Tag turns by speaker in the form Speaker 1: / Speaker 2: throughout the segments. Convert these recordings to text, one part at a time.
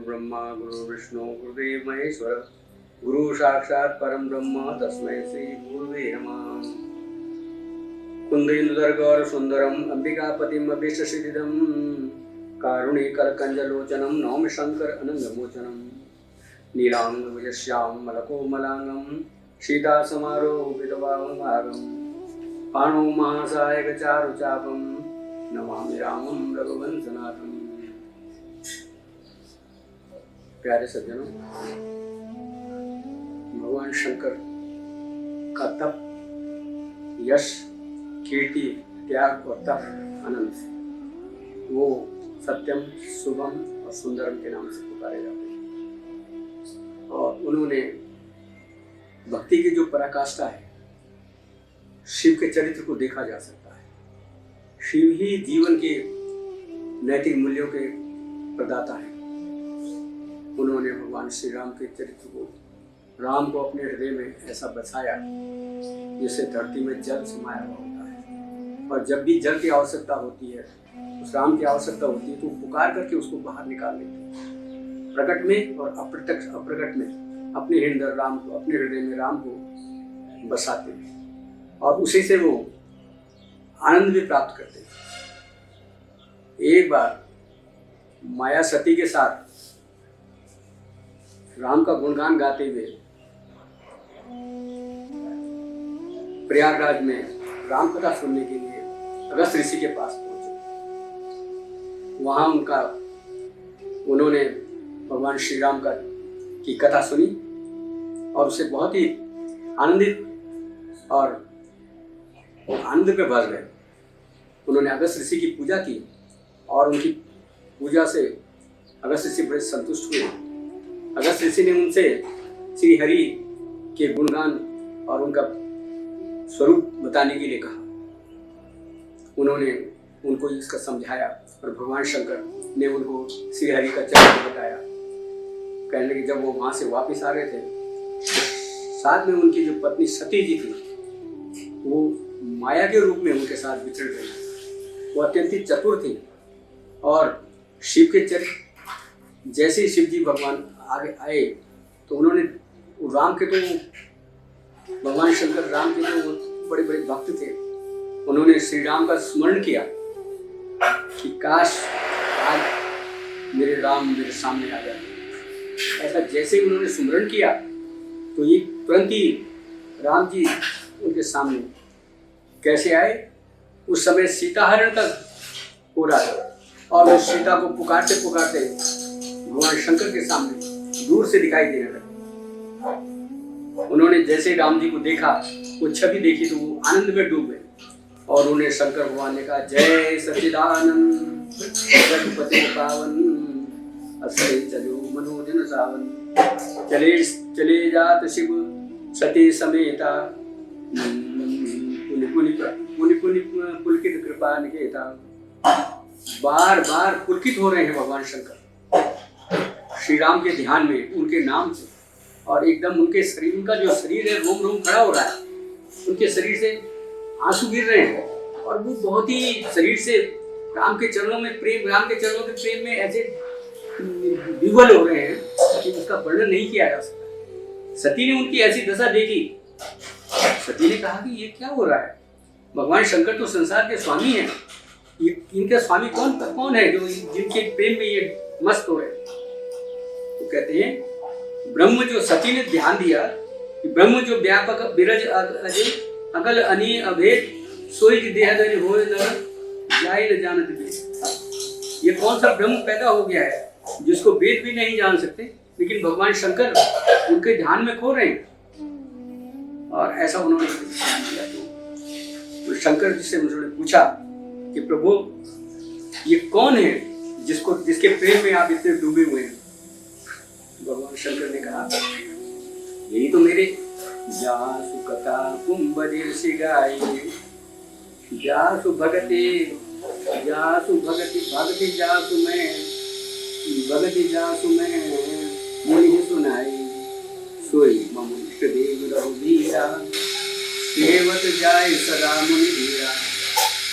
Speaker 1: ब्रह्मा गुरु विष्णु गुरुदेव महेश्वर गुरु साक्षात् परम ब्रह्म तस्मै श्री गुरुवे नमः। कुंदेन्दुदर्गौर सुंदरम अंबिकापतिम अभीष्टसिद्धिदं कारुणिकलकंजलोचनं नौमि शंकर अनंगमोचनं नीलांग विजश्याम मलकोमलांगं सीतासमारोपितवामभागं पाणौ महासायकचारुचापं नमामि रामं रघुवंशनाथं। प्यारे सज्जनों, भगवान शंकर का तप, यश, कीर्ति, त्याग और तप अनंत, वो सत्यम, शुभम और सुंदरम के नाम से पुकारे जाते हैं। और उन्होंने भक्ति की जो पराकाष्ठा है, शिव के चरित्र को देखा जा सकता है। शिव ही जीवन के नैतिक मूल्यों के प्रदाता हैं। उन्होंने भगवान श्री राम के चरित्र को, राम को अपने हृदय में ऐसा बसाया जैसे धरती में जल समाया हुआ होता है। और जब भी जल की आवश्यकता होती है, उस राम की आवश्यकता होती है, तो पुकार करके उसको बाहर निकाल लेते हैं। प्रकट में और अप्रत्यक्ष अप्रकट में अपने हृदय में राम को बसाते हैं और उसी से वो आनंद भी प्राप्त करते हैं। एक बार माया सती के साथ राम का गुणगान गाते हुए प्रयागराज में राम कथा सुनने के लिए अगस्त ऋषि के पास पहुंचे। वहां उन्होंने भगवान श्री राम की कथा सुनी और उसे बहुत ही आनंदित और आनंद पे भर गए। उन्होंने अगस्त ऋषि की पूजा की और उनकी पूजा से अगस्त ऋषि बड़े संतुष्ट हुए। अगस्त ऋषि ने उनसे श्री हरि के गुणगान और उनका स्वरूप बताने के लिए कहा। उन्होंने उनको इसका समझाया और भगवान शंकर ने उनको श्री हरि का चरित्र बताया। कहने लगे, जब वो वहां से वापस आ रहे थे तो साथ में उनकी जो पत्नी सती जी थी, वो माया के रूप में उनके साथ विचरण गई। वो अत्यंत ही चतुर थी और शिव के चरित्र, जैसे ही शिव जी भगवान आगे आए तो उन्होंने राम के, तो भगवान शंकर राम के तो बड़े बड़े भक्त थे। उन्होंने श्री राम का स्मरण किया कि काश आज मेरे राम मेरे सामने आ जाते। ऐसा जैसे ही उन्होंने स्मरण किया तो ये तुरंत ही राम जी उनके सामने कैसे आए। उस समय सीता हरण तक हो रहा था और वो सीता को पुकारते पुकारते भगवान शंकर के सामने दूर से दिखाई देने लगे। उन्होंने जैसे राम जी को देखा, वो छवि देखी तो वो आनंद में डूब गए और उन्हें शंकर भगवान ने कहा, जय सच्चिदानंद रघुपति पावन असरे चलो मनोजन सावन चले जात शिव सती समेता पुलकित कृपा निकेता। बार बार पुलकित हो रहे हैं भगवान शंकर श्री राम के ध्यान में, उनके नाम से। और एकदम उनके शरीर, उनका जो शरीर है रोम रोम खड़ा हो रहा है। उनके शरीर से आंसू गिर रहे हैं और वो बहुत ही शरीर से राम के चरणों के प्रेम में ऐसे विह्वल हो रहे हैं कि उसका वर्णन नहीं किया जा सकता। सती ने उनकी ऐसी दशा देखी। सती ने कहा कि ये क्या हो रहा है? भगवान शंकर तो संसार के स्वामी हैं, इनके स्वामी कौन है जो जिनके प्रेम में ये मस्त हो रहे हैं? तो कहते हैं, ब्रह्म जो सती ने ध्यान दिया कि ब्रह्म जो व्यापक बिरज अजय अकल अनि अभेद सोई की देहधरि होए न जाए न जानत वेद। ये कौन सा ब्रह्म पैदा हो गया है जिसको वेद भी नहीं जान सकते, लेकिन भगवान शंकर उनके ध्यान में खो रहे हैं। और ऐसा उन्होंने ध्यान दिया। तो शंकर जी से उन्होंने पूछा कि प्रभु ये कौन है जिसके प्रेम में आप इतने डूबे हुए हैं? भगवान शंकर ने कहा, यही तो मेरे जासु कथा कुंभदीर्षि गाये जासु भगति जासु मैं मुनि सुनाई सोई मम इष्ट देव रघुवीरा सेवत जाय सदा मुनि धीरा।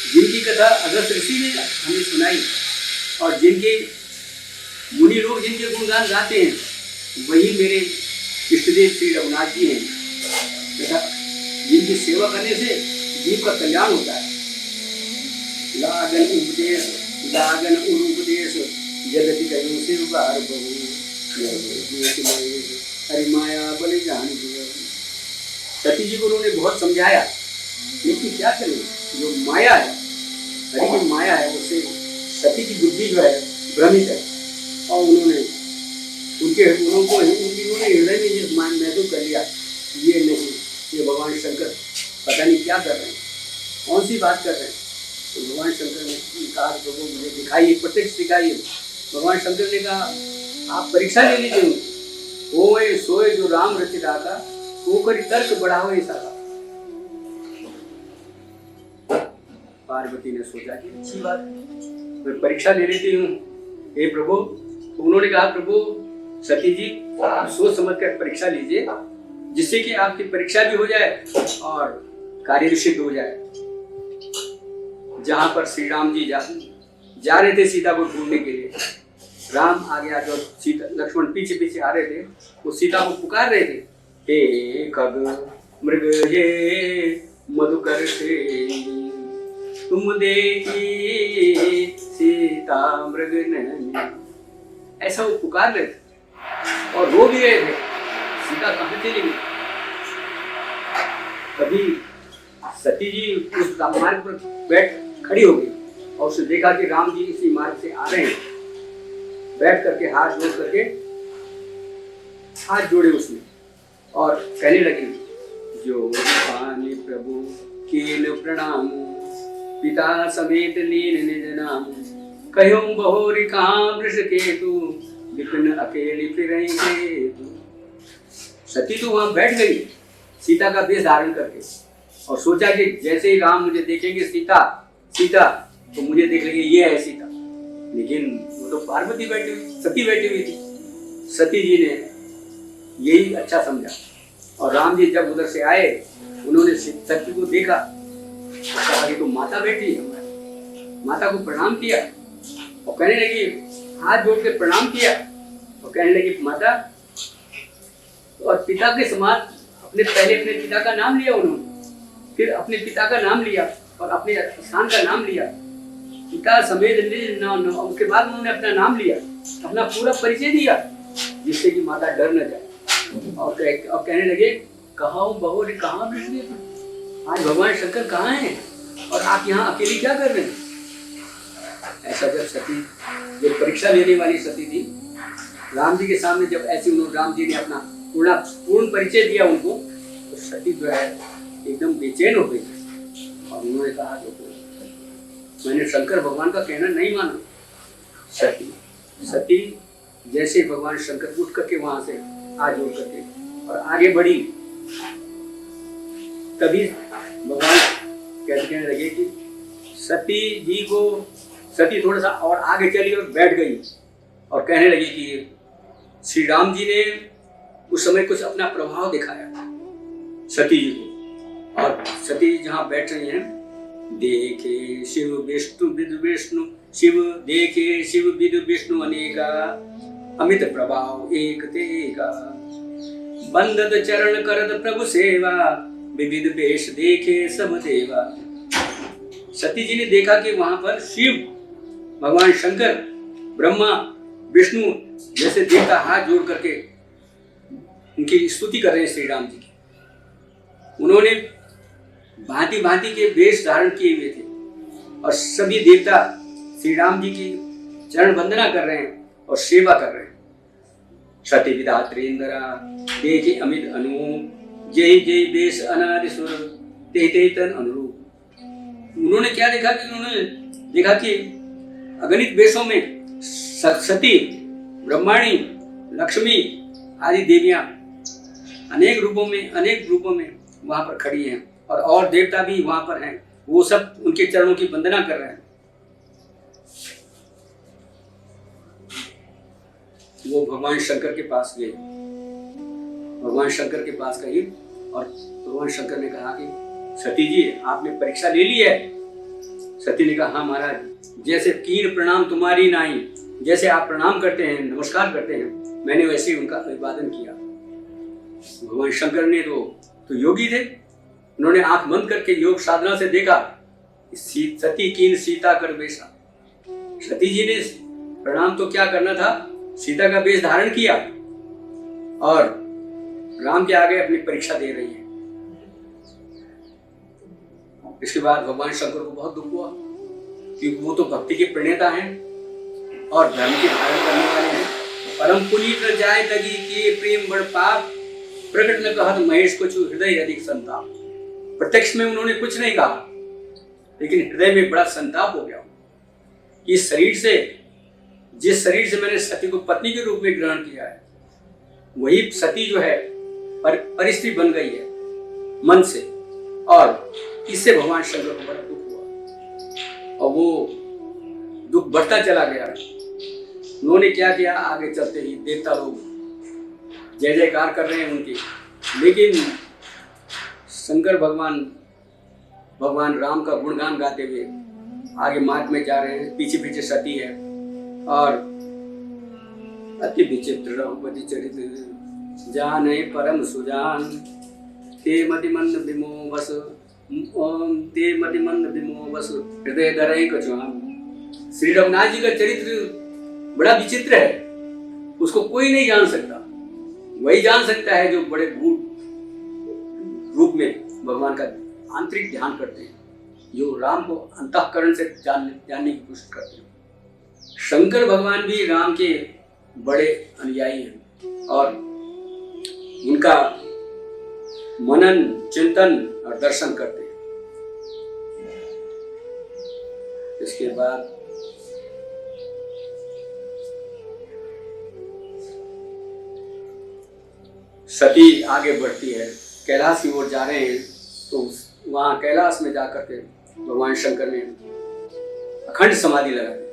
Speaker 1: जिनकी कथा अगस्त ऋषि ने हमें सुनाई और जिनके मुनि लोग जिनके गुणगान गाते हैं वही मेरे इष्टदेव श्री रघुनाथ जी हैं तथा जिनकी सेवा करने से जीव का कल्याण होता है। लागन उपदेश जगति कयो शिव बार बहु हरि माया बलि जान दिया। सती जी को उन्होंने बहुत समझाया, लेकिन क्या करें, जो माया है, हरि की माया है, उससे सती की बुद्धि जो है भ्रमित है। और उन्होंने हृदय में ये महसूस कर लिया, ये नहीं, ये भगवान शंकर पता नहीं क्या कर रहे हैं, कौन सी बात कर रहे हैं। तो भगवान शंकर ने कहा, प्रभु मुझे दिखाइए, प्रत्यक्ष दिखाइए। भगवान शंकर ने कहा, आप परीक्षा ले लीजिए, होए सोए जो राम रचित आका, वो करी तर्क बढ़ाओ ऐसा। पार्वती ने सोचा कि अच्छी बात है, मैं परीक्षा ले लेती हूँ हे प्रभु। तो उन्होंने कहा, प्रभु सती जी आप सोच समझ कर परीक्षा लीजिए, जिससे कि आपकी परीक्षा भी हो जाए और कार्य भी सिद्ध हो जाए। जहां पर श्री राम जी जा रहे थे सीता को ढूंढने के लिए, राम आगे आगे और सीता लक्ष्मण पीछे पीछे आ रहे थे, वो सीता को पुकार रहे थे, हे खग मृग हे मधुकर से तुम देखी सीता मृग नैनी, ऐसा वो पुकार रहे थे और रो भी रहे थे, सीता कहाँ चली गई। तभी सती जी उस मार्ग पर बैठ खड़ी हो गई और उसने देखा कि राम जी इसी मार्ग से आ रहे हैं। बैठ करके हाथ जोड़े उसने और कहने लगी, जो पानी प्रभु कील प्रणाम, पिता समेत लीन निज नाम, कहो बहोरी कहाँ वृष केतु, विपिन अकेली फिरई केतु। सती तो वहां बैठ गई सीता का वेश धारण करके और सोचा कि जैसे ही राम मुझे देखेंगे सीता तो मुझे देख लेंगे ये है सीता। लेकिन वो तो पार्वती बैठी हुई, सती बैठी हुई थी। सती जी ने यही अच्छा समझा और राम जी जब उधर से आए, उन्होंने सती को देखा, कहा कि तो माता बैठी है, माता को प्रणाम किया और कहने लगी, हाथ जोड़ के प्रणाम किया और कहने लगी, माता, और पिता के समान पहले अपने पिता का नाम लिया उन्होंने, फिर अपने पिता का नाम लिया और अपने स्थान का नाम लिया, पिता समेत नाम, उसके बाद उन्होंने अपना नाम लिया, अपना पूरा परिचय दिया, जिससे कि माता डर न जाए। और कहने लगे, कहाँ बहू रे, कहाँ विष्णु, आज भगवान शंकर कहाँ हैं और आप यहाँ अकेली क्या कर रहे हैं। ऐसा जब सती, जब परीक्षा लेने वाली सती थी, राम जी के सामने जब ऐसे उन्होंने राम जी ने अपना पूर्ण परिचय दिया उनको, तो सती जो है एकदम बेचैन हो गई और उन्होंने कहा, तो मैंने शंकर भगवान का कहना नहीं माना। सती जैसे भगवान शंकर उठ करके वहां से हाथ जोड़ करके और आगे बढ़ी, तभी भगवान कहने लगे कि सती थोड़ा सा और आगे चली और बैठ गई और कहने लगी कि श्री राम जी ने उस समय कुछ अपना प्रभाव दिखाया सती जी को। और सती जहाँ बैठ रही हैं, देखे शिव विष्णु विदु विष्णु, शिव देखे शिव विदु विष्णु अनेका, अमित प्रभाव एक तेगा, बंदत चरण करत प्रभु सेवा, विविध वेश देखे सब देवा। सती जी ने देखा कि वहां पर शिव, भगवान शंकर, ब्रह्मा, विष्णु जैसे देवता हाथ जोड़ करके उनकी स्तुति कर रहे हैं श्री राम जी की। उन्होंने भांति भांति के वेश धारण किए हुए थे और सभी देवता श्री राम जी की चरण वंदना कर रहे हैं और सेवा कर रहे हैं। सती विधात्रेंद्रा देखे अमित अनूप, जय जय वेश अनादि सुर, ते ते तन अनुरूप। उन्होंने क्या देखा कि उन्होंने देखा कि अगणित वेशों में सती, ब्रह्माणी, लक्ष्मी आदि देवियां अनेक रूपों में वहां पर खड़ी हैं और देवता भी वहां पर हैं, वो सब उनके चरणों की वंदना कर रहे हैं। वो भगवान शंकर के पास गए, भगवान शंकर के पास गई और भगवान शंकर ने कहा कि सती जी आपने परीक्षा ले ली है। सती ने कहा, हाँ महाराज, जैसे कीन प्रणाम तुम्हारी नाई, जैसे आप प्रणाम करते हैं, नमस्कार करते हैं, मैंने वैसे ही उनका अभिवादन किया। भगवान शंकर ने तो योगी थे, उन्होंने आंख बंद करके योग साधना से देखा, सती कीन सीता कर बेसा। सती जी ने प्रणाम तो क्या करना था, सीता का वेश धारण किया और राम के आगे अपनी परीक्षा दे रही है। इसके बाद भगवान शंकर को बहुत दुख हुआ कि वो तो भक्ति के प्रणेता हैं और धर्म के धारण करने वाले हैं। परम पुनीत न जाए तगी के प्रेम बड़ पाप, प्रकट न कहत महेश कुछ हृदय अधिक संताप। प्रत्यक्ष में उन्होंने कुछ नहीं कहा, लेकिन हृदय में बड़ा संताप हो गया। इस शरीर से, जिस शरीर से मैंने सती को पत्नी के रूप में ग्रहण किया है, वही सती जो है परिस्थिति बन गई है मन से, और इससे भगवान शंकर को बड़ा दुख हुआ और वो दुख बढ़ता चला गया। उन्होंने क्या किया, आगे चलते ही देवता लोग जय जयकार कर रहे हैं उनकी, लेकिन शंकर भगवान राम का गुणगान गाते हुए आगे मार्ग में जा रहे हैं। पीछे पीछे सती है और अति विचित्र रघुपति चरित्र जाने परम सुजान, ते मतिमन विमो बस ते मतिमन विमो बस हृदय धरई कछुआन। श्री रघुनाथ जी का चरित्र बड़ा विचित्र है, उसको कोई नहीं जान सकता। वही जान सकता है जो बड़े गूढ़ रूप में भगवान का आंतरिक ध्यान करते हैं, जो राम को अंतःकरण से जानने की कोशिश करते हैं। शंकर भगवान भी राम के बड़े अनुयायी हैं और उनका मनन, चिंतन और दर्शन करते हैं। इसके बाद सती आगे बढ़ती है, कैलाश की ओर जा रहे हैं, तो वहां कैलाश में जाकर के भगवान शंकर ने अखंड समाधि लगा दी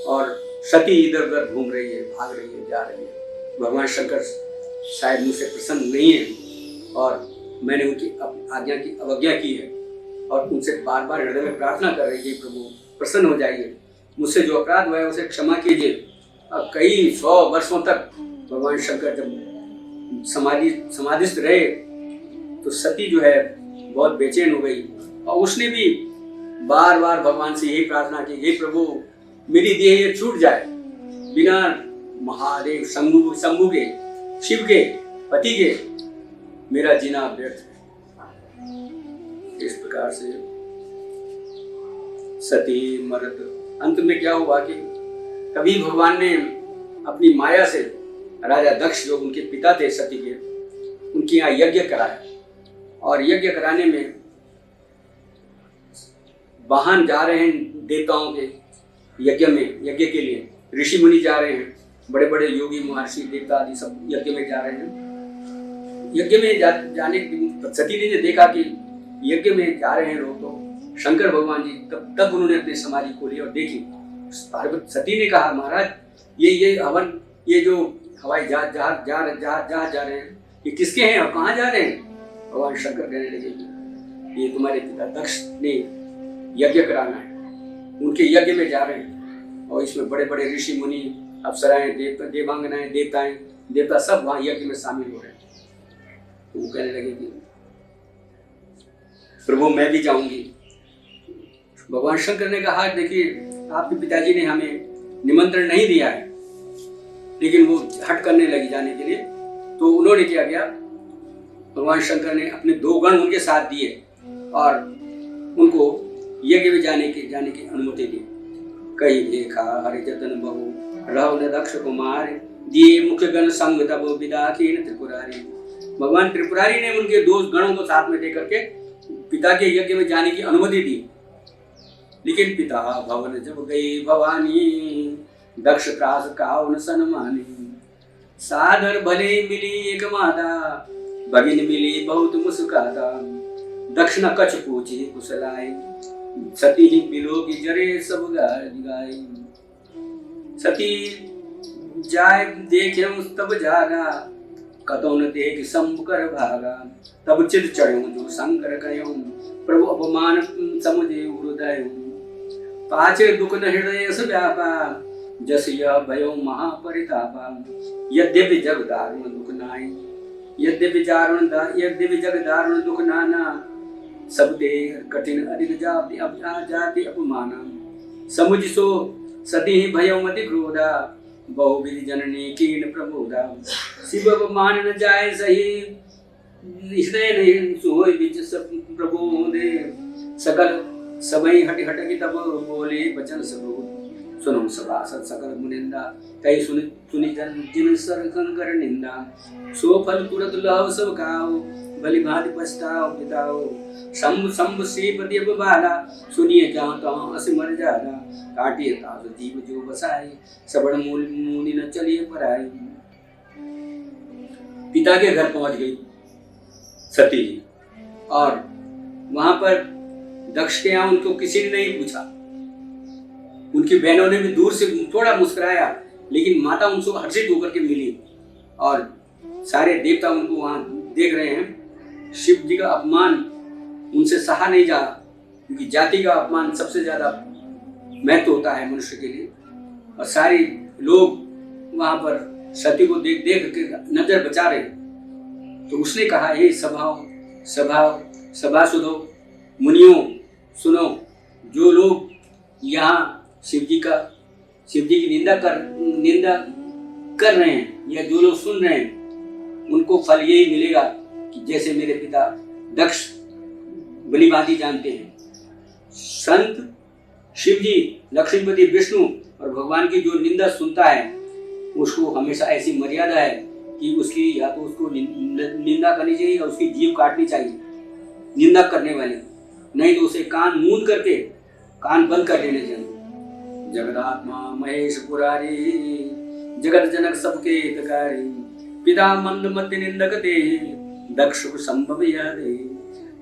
Speaker 1: और सती इधर उधर घूम रही है, भाग रही है, जा रही है। भगवान शंकर शायद मुझसे प्रसन्न नहीं है और मैंने उनकी आज्ञा की अवज्ञा की है और उनसे बार बार हृदय में प्रार्थना कर रही है, प्रभु प्रसन्न हो जाइए, मुझसे जो अपराध हुआ है उसे क्षमा कीजिए। अब कई 100 वर्षों तक भगवान शंकर जब समाधिस्थ रहे तो सती जो है बहुत बेचैन हो गई और उसने भी बार बार भगवान से यही प्रार्थना की, हे प्रभु मेरी देह ये छूट जाए, बिना महादेव शंभु के, शिव के, पति के मेरा जीना व्यर्थ है। इस प्रकार से सती मरद, अंत में क्या हुआ कि कभी भगवान ने अपनी माया से राजा दक्ष जो उनके पिता थे सती के, उनके यहाँ यज्ञ कराया और यज्ञ कराने में वाहन जा रहे हैं देवताओं के यज्ञ के लिए, ऋषि मुनि जा रहे हैं, बड़े बड़े योगी महर्षि देवता आदि सब यज्ञ में जा रहे हैं। यज्ञ में जाने की सती ने देखा कि यज्ञ में जा रहे हैं लोग, तो शंकर भगवान जी तब उन्होंने अपनी समाधि खोली और देखी। सती ने कहा, महाराज ये हवन, ये जो हवाई जहाज जा रहे हैं, ये किसके हैं और कहाँ जा रहे हैं? भगवान शंकर कहने लगे कि ये तुम्हारे पिता दक्ष ने यज्ञ कराना है, उनके यज्ञ में जा रहे हैं और इसमें बड़े बड़े ऋषि मुनि, अप्सराएं, देवांगनाएं, देवता सब वहाँ यज्ञ में शामिल हो रहे हैं। तो वो कहने लगे कि प्रभु मैं भी जाऊंगी। भगवान शंकर ने कहा, देखिए आपके पिताजी ने हमें निमंत्रण नहीं दिया है, लेकिन वो हट करने लगी जाने के लिए। तो उन्होंने क्या किया, भगवान शंकर ने अपने 2 गण उनके साथ दिए और उनको यज्ञ में जाने की अनुमति दी। कई देखा हरि जतन बहु रहो न दक्ष कुमार, दिए मुख्य गण संग तब विदाखीन त्रिपुरारी। भगवान त्रिपुरारी ने उनके 2 गणों को साथ में देकर के पिता के यज्ञ में जाने की अनुमति दी। लेकिन पिता भवन जब गई भवानी, दक्ष त्रास काउन सनमानी। सादर भले मिली एक माता, भगिन मिली बहुत मुस्काता। दक्ष न कछ पूछी कुशलाई, सती ही बिलो की जरे सब गाय। सती जाय देखे तब जागा, कतो न देख शंभु कर भागा। तब चित चढ़ो जो शंकर कहो, प्रभु अपमान समुझे हृदय। पाचे दुख न हृदय व्यापा, जस यह भयो महापरितापा यद्यपि जग दारुण दुख नाई यद्यपि जग दारुण दुख नाना सब देह कठिन अधिक जाति अपमाना समुझ सो सती भयो मति क्रोधा बहुविधि जननी कीन प्रमोदा शिव मान न जाय सही हृदय नहीं सोई बिच सब प्रबोधे सकल सबई हट हट की तब बोले बचन सब सुनो सभासद सकल मुनिंदा कई सुनि जन जिन सर कर निंदा सो फल तुरत लाभ सब खाओ भली भांति पछताओ पिताओ शंभ श्रीपति अब बाला सुनिए जहाँ तहाँ अस मर जाला काटिए ताज जीव जो बसाए सबड़ मूल मुनि न चलिए पराई। पिता के घर पहुंच गई सती जी और वहां पर दक्ष के यहाँ उनको किसी ने नहीं पूछा। उनकी बहनों ने भी दूर से थोड़ा मुस्कुराया लेकिन माता उनको हर्षित होकर के मिली और सारे देवता उनको वहां देख रहे हैं। शिव जी का अपमान उनसे सहा नहीं जा क्योंकि जाति का अपमान सबसे ज्यादा महत्व होता है मनुष्य के लिए और सारे लोग वहां पर सती को देख देख के नजर बचा रहे। तो उसने कहा हे सभासुदों मुनियों सुनो, जो लोग यहाँ शिव जी की निंदा कर रहे हैं या जो लोग सुन रहे हैं उनको फल यही मिलेगा कि जैसे मेरे पिता दक्ष भली भांति जानते हैं। संत शिव जी लक्ष्मीपति विष्णु और भगवान की जो निंदा सुनता है उसको हमेशा ऐसी मर्यादा है कि उसकी या तो उसको निंदा करनी चाहिए या उसकी जीभ काटनी चाहिए निंदा करने वाले, नहीं तो उसे कान मूंद करके कान बंद कर देने चाहिए। जगदात्मा महेश पुरारी जगत जनक सबके हितकारी पिता मंद मध्य निंदक ते दक्ष संभव यादे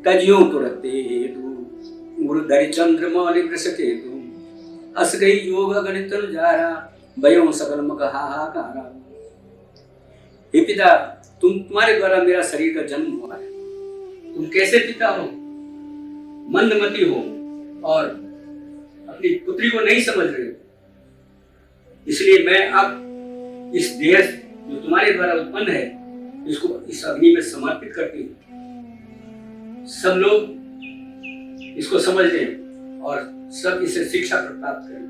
Speaker 1: तजियों तुरते हेतु गुरुधरि चंद्र मौलि वृषके तु अस गई योग गणित जारा भयो सकल मक हाहाकारा। हे पिता, तुम्हारे द्वारा मेरा शरीर का जन्म हुआ है। तुम कैसे पिता हो, मंदमती हो और अपनी पुत्री को नहीं समझ रहे हो, इसलिए मैं अब इस देह जो तुम्हारे द्वारा उत्पन्न है इसको इस अग्नि में समर्पित करती हूँ। सब लोग इसको समझ लें और सब इसे शिक्षा प्राप्त करें।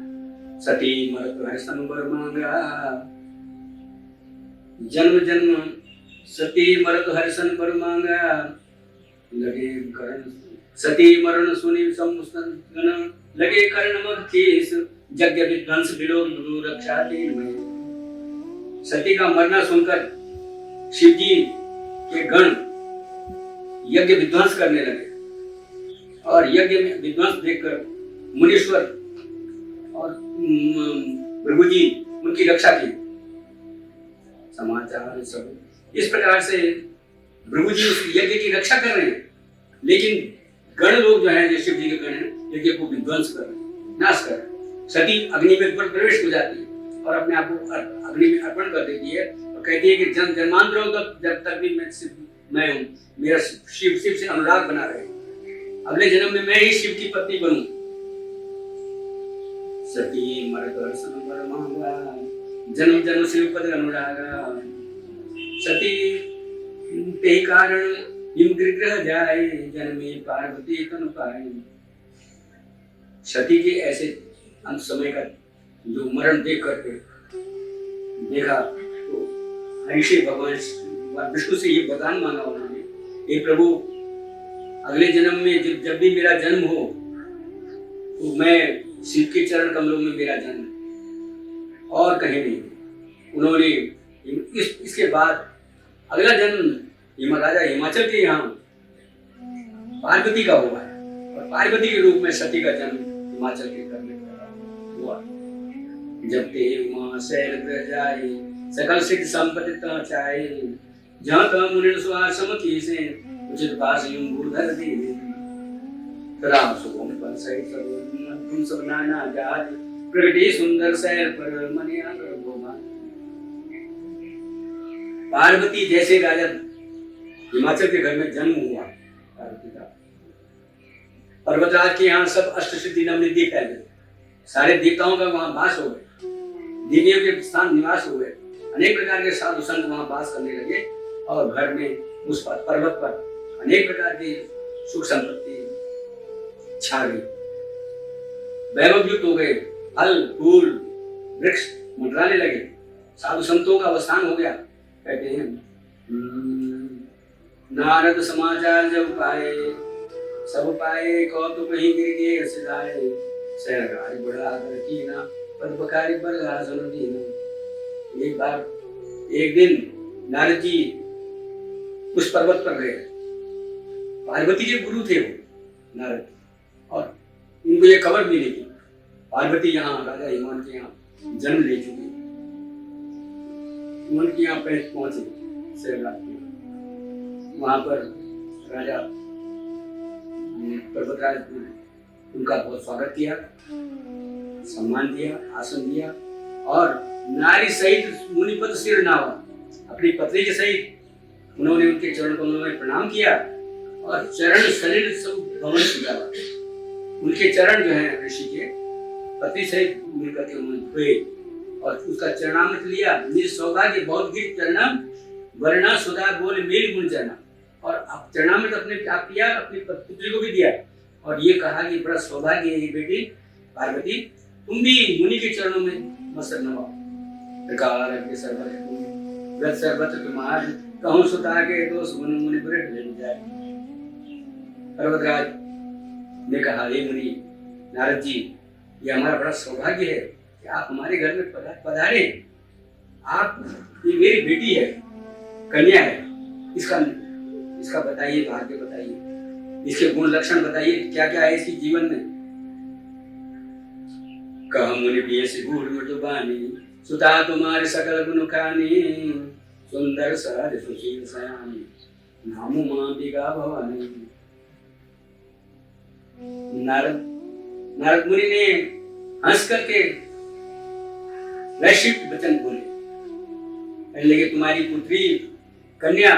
Speaker 1: सती मरत है संबर मांगा जन्म जन्म सती मरत हर संबर मांगा लगे करण सती मरण सुनि समुस्तन लगे कर्ण मग केस यज्ञ विध्वंस विलोक गुरु रक्षा दीन में। सती का मरना सुनकर शिव जी के गण यज्ञ विध्वंस करने लगे और यज्ञ में विध्वंस देखकर मुनीश्वर और भृगु जी उनकी रक्षा की। समाचार सब इस प्रकार से भृगु जी उस यज्ञ की रक्षा कर रहे हैं, लेकिन गण लोग जो हैं, जो शिव जी के गण हैं, यज्ञ को विध्वंस कर रहे हैं, नाश कर रहे हैं। सती अग्नि में प्रवेश हो जाती है और अपने आप को अग्नि में अर्पण कर देती है और कहती है कि जन्मांतरों तक जब तक भी मैं हूँ, मेरा शिव से अनुराग बना रहे, अगले जन्म में मैं ही शिव की पत्नी बनूं। सती मरकर संवर मांगा जन्म जन्म शिव पद अनुरागा सती ते कारण हिम ग्रह जाए जन्मे पार्वती तनु पाए। सती के ऐसे अंत समय का जो मरण देख करके देखा तो ऋषि भगवान विष्णु से ये वरदान मांगा उन्होंने, हे प्रभु अगले जन्म में जब भी मेरा जन्म हो तो मैं शिव के चरण कमलों में मेरा जन्म और कहीं नहीं। उन्होंने इसके बाद अगला जन्म राजा हिमाचल के यहाँ पार्वती का हुआ है और पार्वती के रूप में सती का जन्म हिमाचल के घर में हुआ। जब ते उमा शैल ग्रह जाए सकल सिद्ध संपत्ति चाहे जहाँ तहाँ मुनि सुहार समति से उचित पास यूं भूधर दे राम सुगम पर सही तुम सब नाना जात प्रगति सुंदर शहर पर मनिया कर गोमा। पार्वती जैसे राजा हिमाचल के घर में जन्म हुआ पार्वती का। पर्वतराज के यहाँ सब अष्ट सिद्धि नवनिधि फैल गए, सारे देवताओं का वहां वास हो गए। देवियों के स्थान निवास हुए, अनेक प्रकार के साधु संत वहां वास करने लगे और घर में उस पर्वत पर अनेक प्रकार की सुख संपत्ति छा गई, वैभव युक्त हो गए, फल फूल वृक्ष मंडराने लगे, साधु संतों का अवस्थान हो गया। कहते हैं नारद समाचार जब पाए, सब पाए कौतुक ही गिर गए सिधाए, सहगाय बड़ा आदर कीना, पद बखारी पर आसन दीना। एक बार एक दिन नारद जी उस पर्वत पर गए, पार्वती के गुरु थे वो नारद, और उनको ये खबर मिली कि पार्वती यहाँ राजा हिमान के यहाँ जन्म ले चुकी, उनके यहाँ पहुंचे सहगाय। वहां पर राजा पर्वतराज ने उनका बहुत स्वागत किया, सम्मान दिया, आसन दिया और नारी सहित मुनिपद सिर नावा, अपनी पत्नी के सहित उन्होंने उनके चरण कमलों में प्रणाम किया और चरण शरीर सब भवन सुधारा। उनके चरण जो है ऋषि के पति सहित मिलकर के उन्होंने धोए और उसका चरणामृत लिया। निज सौभाग्य बहुत गिर चरणम वर्णा सुधा बोल मेल गुण चरणा, और अब चरणामृत अपने आप किया, अपनी पुत्री को भी दिया और ये कहा कि बड़ा सौभाग्य है बेटी पार्वती, तुम भी मुनि के चरणों में मस्त नवाओ। सर्वत्र तुम्हार कहूं सुता के दोष मुनि मुनि बुरे ले जाए। पर्वतराज ने कहा, हे मुनि नारद जी, ये हमारा बड़ा सौभाग्य है कि आप हमारे घर में पधारे। आप, ये मेरी बेटी है, कन्या है, इसका बताइए, भाग्य बताइए, इसके गुण लक्षण बताइए, क्या क्या है इसकी जीवन में। कह मुनि पियसि गूढ़ मृदुबानी, सुता तुम्हारे सकल गुण खानी, सुंदर सहज सुशील सयानी, नामु मांबिका भवानी। नारद मुनि ने हंस करके वैश्विक वचन बोले, कहने लगे तुम्हारी पुत्री कन्या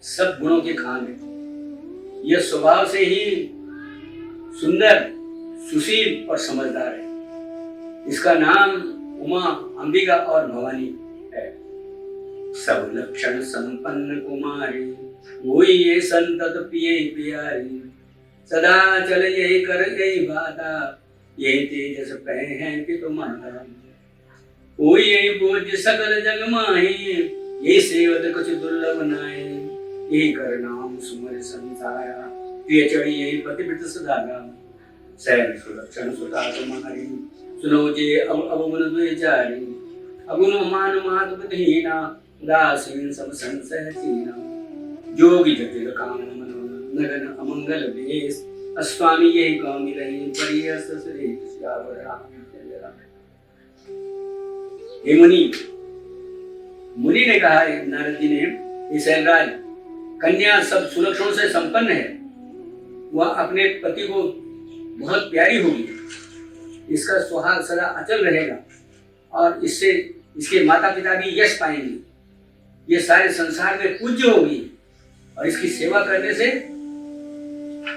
Speaker 1: सब गुणों के खान है, यह स्वभाव से ही सुंदर सुशील और समझदार है। इसका नाम उमा अंबिका और भवानी है। सब लक्षण संपन्न कुमारी, वही ये संतत पिए प्यारी, सदा चल यही कर यही बाता, यही तेजस पै है कि तुम्हारा, कोई यही बोझ सकल जग माही, ये सेवत कुछ दुर्लभ नाई, यही कर नाम सुमर संसारा, ये चढ़ी यही पतिव्रत सदारा। सैन सुलक्षण सुता तुम्हारी, सुनो जे अब मन द्वेचारी, अगुण मान मात बुद्धिहीना, उदासीन सब संशय चीना, जोगी जटिल काम नगन अमंगल वेश, अस्वामी यही कामी रही परियस श्री श्यावर राम। हे मुनि ने कहा, नारद जी ने, इस सहगाय कन्या सब सुलक्षणों से संपन्न है, वह अपने पति को बहुत प्यारी होगी, इसका सुहाग सदा अचल रहेगा और इससे इसके माता पिता भी यश पाएंगे, ये सारे संसार में पूज्य होगी और इसकी सेवा करने से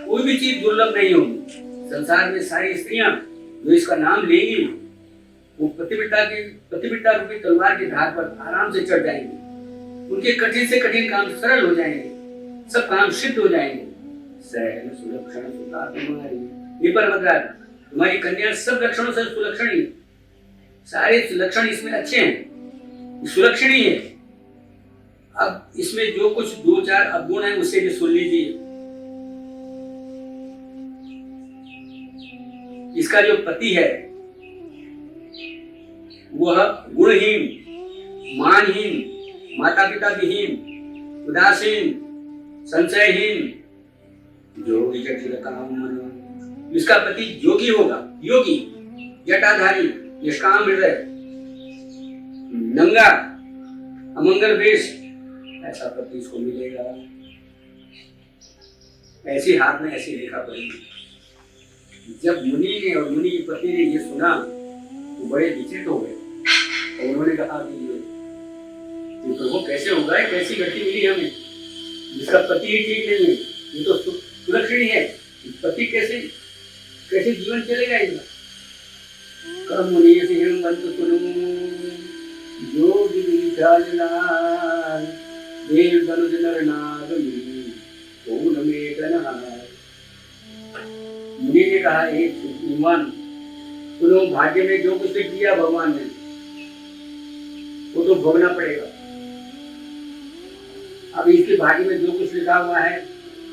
Speaker 1: कोई भी चीज दुर्लभ नहीं होगी। संसार में सारी स्त्रियां जो इसका नाम लेंगी वो पतिव्रता रूपी तलवार की धार पर आराम से चढ़ जाएंगे, उनके कठिन से कठिन काम सरल हो जाएंगे, सब काम सिद्ध हो जाएंगे। सहन सुलक्षण सुता तुम्हारी, ये पर्वतराज तुम्हारी कन्या सब लक्षणों से सुलक्षणी, सारे लक्षण इसमें अच्छे हैं, सुलक्षणी है। अब इसमें जो कुछ दो चार अवगुण है उससे भी सुन लीजिए। इसका जो पति है वह गुणहीन, मानहीन, माता पिता विहीन, उदासीन, संशयहीन, जोगी जटिल काम मन। इसका पति योगी होगा, योगी, जटाधारी, निष्काम हृदय, नंगा, अमंगल वेश, ऐसा पति इसको मिलेगा। ऐसी हाथ में ऐसी रेखा पड़ेगी। जब मुनि ने और मुनि की पत्नी ने ये सुना तो बड़े विचलित हो गए और उन्होंने कहा कि ये प्रभु कैसे होगा, कैसी गति मिली हमें, जिसका पति ही ठीक नहीं है, ये तो सुलक्षणी है, पति कैसे जीवन चलेगा इनका। कर्म मुनि से हिरण्यवंत सुनु योगी विचारनार देव धनुष नर नाग पूर्ण में गनहार। मुनि ने कहा, एक ईमान सुनो, भाग्य में जो कुछ लिख दिया भगवान ने वो तो भोगना पड़ेगा। अब इसके भाग्य में जो कुछ लिखा हुआ है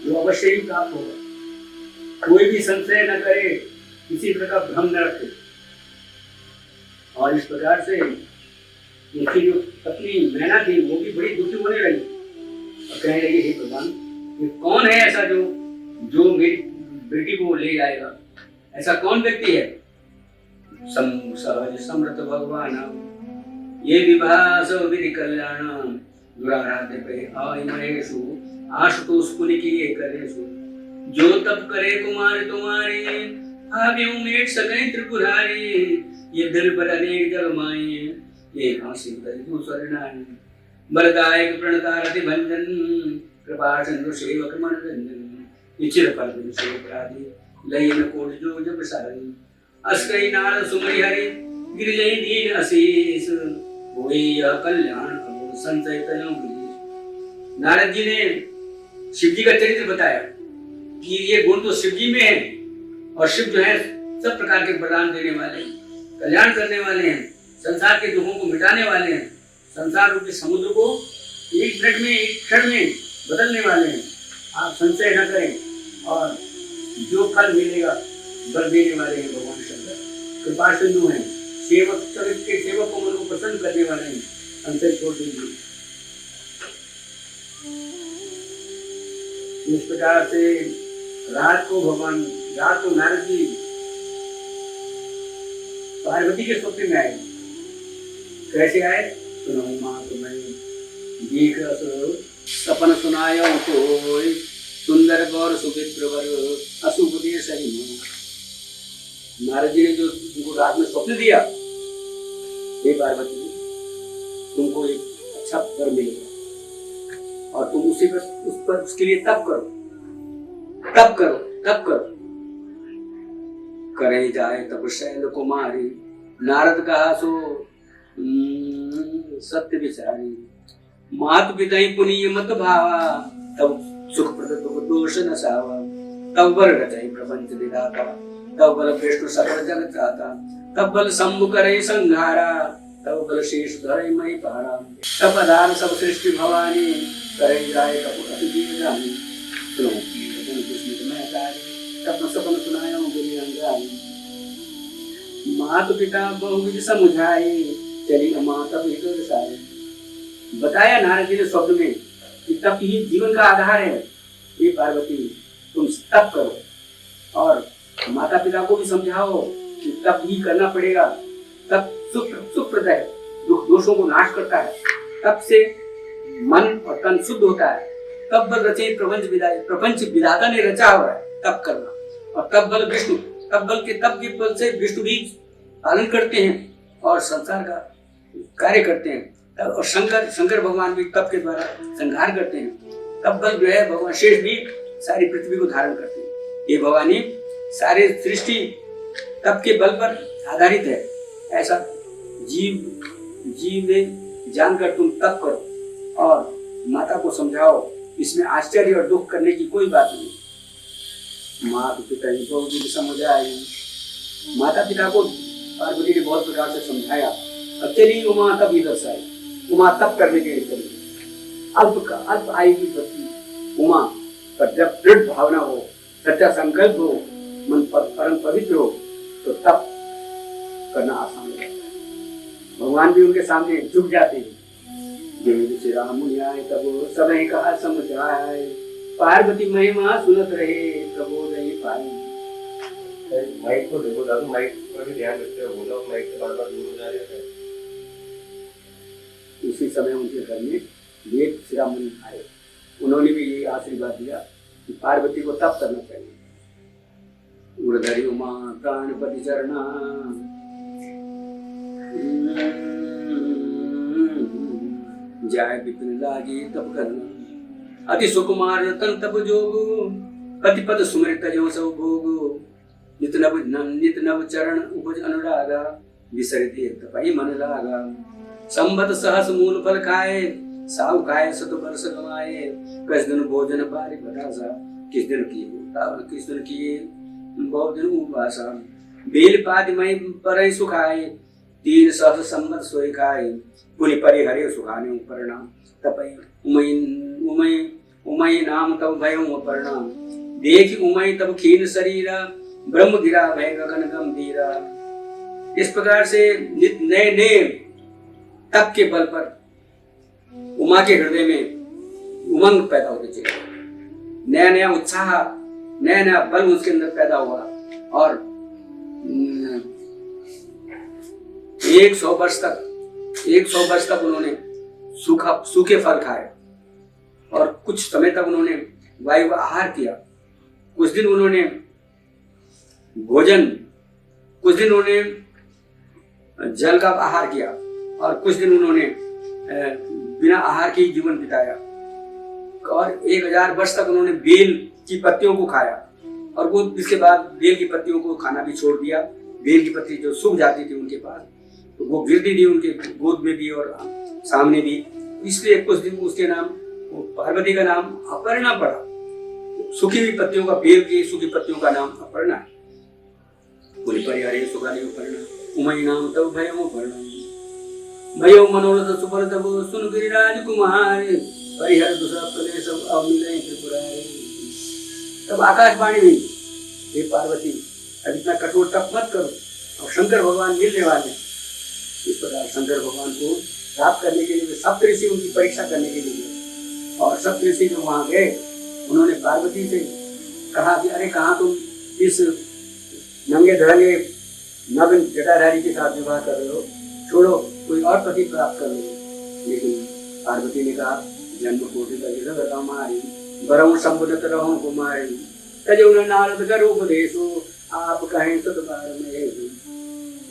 Speaker 1: वो अवश्य ही प्राप्त होगा। कोई भी संशय न करे, किसी प्रकार भ्रम न रखे। और इस प्रकार से उसकी जो पत्नी मैना थी वो भी बड़ी दुखी होने लगी और कहने लगी, हे भगवान, ये कौन है ऐसा जो मेरी बेटी को ले जाएगा? ऐसा कौन व्यक्ति है? सहज समृत भगवान ये विभास विधि कल्याण दुराराध्य पे आई महेशु आशुतोष पुनि की ये करेशु। जो तप करे कुमार तुम्हारी आगे उमेट सके त्रिपुरारी। ये दिल पर अनेक जग माए ये हासिल दूसर नारी। बलदायक प्रणतारति भंजन कृपा चंद्र सेवक मन रंजन। चिर पर अपराधी लयन कोट जो जब सारी। अस्कई नार सुमरि हरि गिरिजय दीन असीस होई यह कल्याण करो संचय तयों गिरीश। नारद जी ने शिव जी का चरित्र बताया कि ये गुण तो शिव जी में है और शिव जो है सब प्रकार के वरदान देने वाले हैं, कल्याण करने वाले हैं, संसार के दुखों को मिटाने वाले हैं, संसार रूपी समुद्र को एक मिनट में एक क्षण में बदलने वाले हैं। आप संशय न करें और जो फल मिलेगा बर देने वाले हैं भगवान शंकर। कृपा सिंधु हैं, सेवक चरित्र के सेवक को मन को प्रसन्न करने वाले हैं। संशय छोड़ दीजिए। इस प्रकार से रात को नारद जी पार्वती के स्वप्न में आए। कैसे आए? सुनो मां तुम्हें देख सपन सुनायो कोई सुंदर गौर सुमित्र वर अशुभ देश सही। नारद जी ने जो तुमको रात में स्वप्न दिया, हे पार्वती तुमको एक अच्छा वर मिलेगा और तुम उसके लिए तप करो। करे जाए तब शैल कुमारी। नारद कहा सो सत्य विचारी। मातु पिता ही पुनीय मत भावा तब सुख प्रदत्त दोष न सावा। तब वर रचाई प्रपंच विधाता तब बल विष्णु सकल जग त्राता। तब बल शंभु करे संहारा तब बल शेष धरे मई पारा। तब आधार सब सृष्टि भवानी करे जाए तब अति जीव जानी। सुनो कृष्ण मैं तारी तब सपन सुनाया गिरि अंगारी। मातु पिता बहुविध समुझाए चली माता भीतर सारे। बताया नारद जी ने स्वप्न में कि तप ही जीवन का आधार है। ये पार्वती तुम तप करो और माता पिता को भी समझाओ कि तप ही करना पड़ेगा। तप सुप्रदय दुख दोषों को नाश करता है। तप से मन और तन शुद्ध होता है। तब बल रचे प्रपंच विधाता ने रचा हुआ है तप करना। और तब बल विष्णु तब के बल से विष्णु भी पालन करते हैं और संसार का कार्य करते हैं। और शंकर भगवान भी तप के द्वारा संहार करते हैं। तब बल जो है भगवान शेष भी सारी पृथ्वी को धारण करते हैं। ये भवानी सारे सृष्टि तप के बल पर आधारित है। ऐसा जीव में जानकर तुम तप करो और माता को समझाओ। इसमें आश्चर्य और दुख करने की कोई बात नहीं। माता पिता को समझाई। माता पिता को पार्वती ने बहुत प्रकार से समझाया। अब चली उमा तब ही दर्शाई। उमा तप करने के लिए चली। अल्प आयु की पत्नी उमा पर जब दृढ़ भावना हो, सच्चा संकल्प हो, मन परम पवित्र हो तो तप करना आसान हो जाता है। भगवान भी उनके सामने झुक जाते हैं। श्री राम आए तब समय कहा समझाए। पार्वती महिमा सुनत रहे प्रभु नहीं पाई।
Speaker 2: माइक को देखो दादू, माइक पर भी ध्यान रखते हो। बोलो माइक से बार-बार दूर हो जा रहे हैं।
Speaker 1: उसी समय उनके घर में देव श्री राम मुनि आए। उन्होंने भी ये आशीर्वाद दिया कि पार्वती को तप करना चाहिए। उर्धरि उमा प्राणपति चरणा जाय विपिन लागे तप करना। अति सुकुमार तन तप जोगो पति पद सुमृत जो सब भोगो। नित नव चरण उपज अनुरागा विसरिते तपाई मन लागा। संबत सहस मूल फल खाए, साव खाए सत वर्ष गवाए। किस दिन भोजन पारि भटासा, किस दिन की किस दिन की बहुत दिन उपवासा। बेल पाति मई पर सुखाए, 3 सहस संबत सोई खाए। पुनि परि हरे सुखाने परिणाम, तपई उमई उमई नाम तब भयं परिणाम। देखि उमई तब खीन शरीरा, ब्रह्म गिरा भय गगन गंभीरा। इस प्रकार से नए नए तप के बल पर उमा के हृदय में उमंग पैदा होते चले, नया नया उत्साह, नया नया बल उसके अंदर पैदा हुआ। और 100 वर्ष तक उन्होंने सूखे फल खाए और कुछ समय तक उन्होंने वायु का आहार किया। कुछ दिन उन्होंने भोजन, कुछ दिन उन्होंने जल का आहार किया और कुछ दिन उन्होंने बिना आहार के जीवन बिताया। और 1000 वर्ष तक उन्होंने बेल की पत्तियों को खाया और वो इसके बाद बेल की पत्तियों को खाना भी छोड़ दिया। बेल की पत्ती जो सूख जाती थी उनके पास, तो वो गिरती थी उनके गोद में भी और सामने भी। इसलिए कुछ दिन उसके नाम, पार्वती का नाम अपर्णा पड़ा। सूखी हुई पत्तियों का, बेल की सूखी पत्तियों का नाम अपर्णा है। पुनि परिहरे सुखाने अपर्णा, उमई नाम तब भयं परिणाम। भयो मनोरथ सुफल तब सुन गिरिराज कुमार। परिहर दूसरा प्रदेश अब मिले त्रिपुरारी। तब आकाशवाणी हुई, हे पार्वती अब इतना कठोर तप मत करो, और शंकर भगवान मिलने वाले। इस प्रकार शंकर भगवान को प्राप्त करने के लिए सप्तऋषि उनकी परीक्षा करने के लिए गए। और सप्तऋषि जो वहां गए, उन्होंने पार्वती से कहा कि अरे कहाँ तुम इस नंगे धड़ंगे नग्न जटाधारी के साथ विवाह कर रहे हो, छोड़ो कोई और पति प्राप्त कर लो। लेकिन पार्वती ने कहा जन्म कोटि हमारी बरऊ संबुदत रहो कुमारी। तजो नारद कर उपदेशो, आप कहें सत बार में।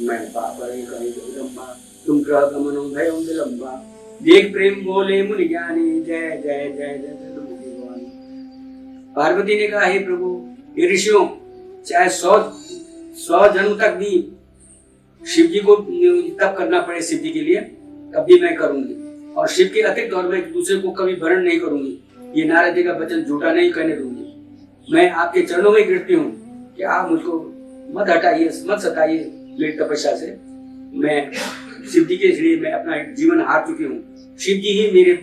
Speaker 1: मैं पापरे कहीं जगदम्बा, तुम ग्रह गमनो भयं विलंबा। देख प्रेम बोले मुनि ज्ञानी, जय जय जय जय भगवान। पार्वती ने कहा हे प्रभु, हे ऋषियों, चाहे 100 जन्म तक भी शिव जी को तप करना पड़े शिव जी के लिए, तब भी मैं करूंगी। और शिव के अतिरिक्त और मैं दूसरे को कभी वर्ण नहीं करूंगी। ये नारद जी का वचन झूठा नहीं कहने दूंगी। मैं आपके चरणों में गिरती हूँ कि आप मुझको मत हटाइए, मत सताइए मेरी तपस्या से। मैं शिव जी के लिए मैं अपना जीवन हार चुकी हूँ। शिव जी ही मेरे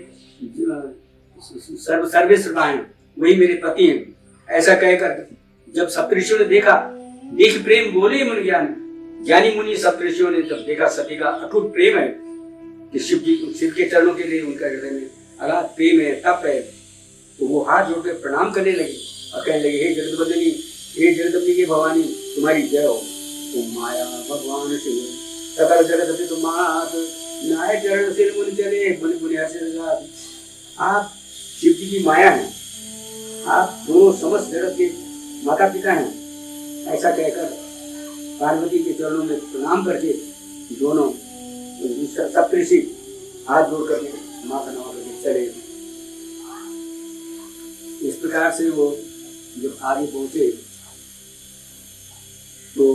Speaker 1: सर्वेश्वर हैं, वही मेरे पति हैं। ऐसा कहकर जब सप्तऋषियों ने देखा, देख प्रेम बोले मुनि ज्ञानी मुनि सप्तऋषियों ने जब देखा सती का अटूट प्रेम है कि शिव के चरणों के लिए उनका हृदय में अगाध प्रेम है, तप है, तो वो हाथ जोड़ कर प्रणाम करने लगे और कहने लगे हे जगदबंदिनी, हे जगदम्बिके भवानी, तुम्हारी जय हो। तुम माया भगवान शिव सकल जगत पितु मात, नाय चरण सिर मुनि चले मुनि मुनि आशीर्वाद। आप शिव जी की माया हैं, आप दोनों समस्त जगत के माता पिता हैं। ऐसा कहकर पार्वती के चरणों में प्रणाम करके दोनों सप्तऋषि हाथ जोड़ करके माथा नवा करके चले। इस प्रकार से वो जब आगे पहुंचे तो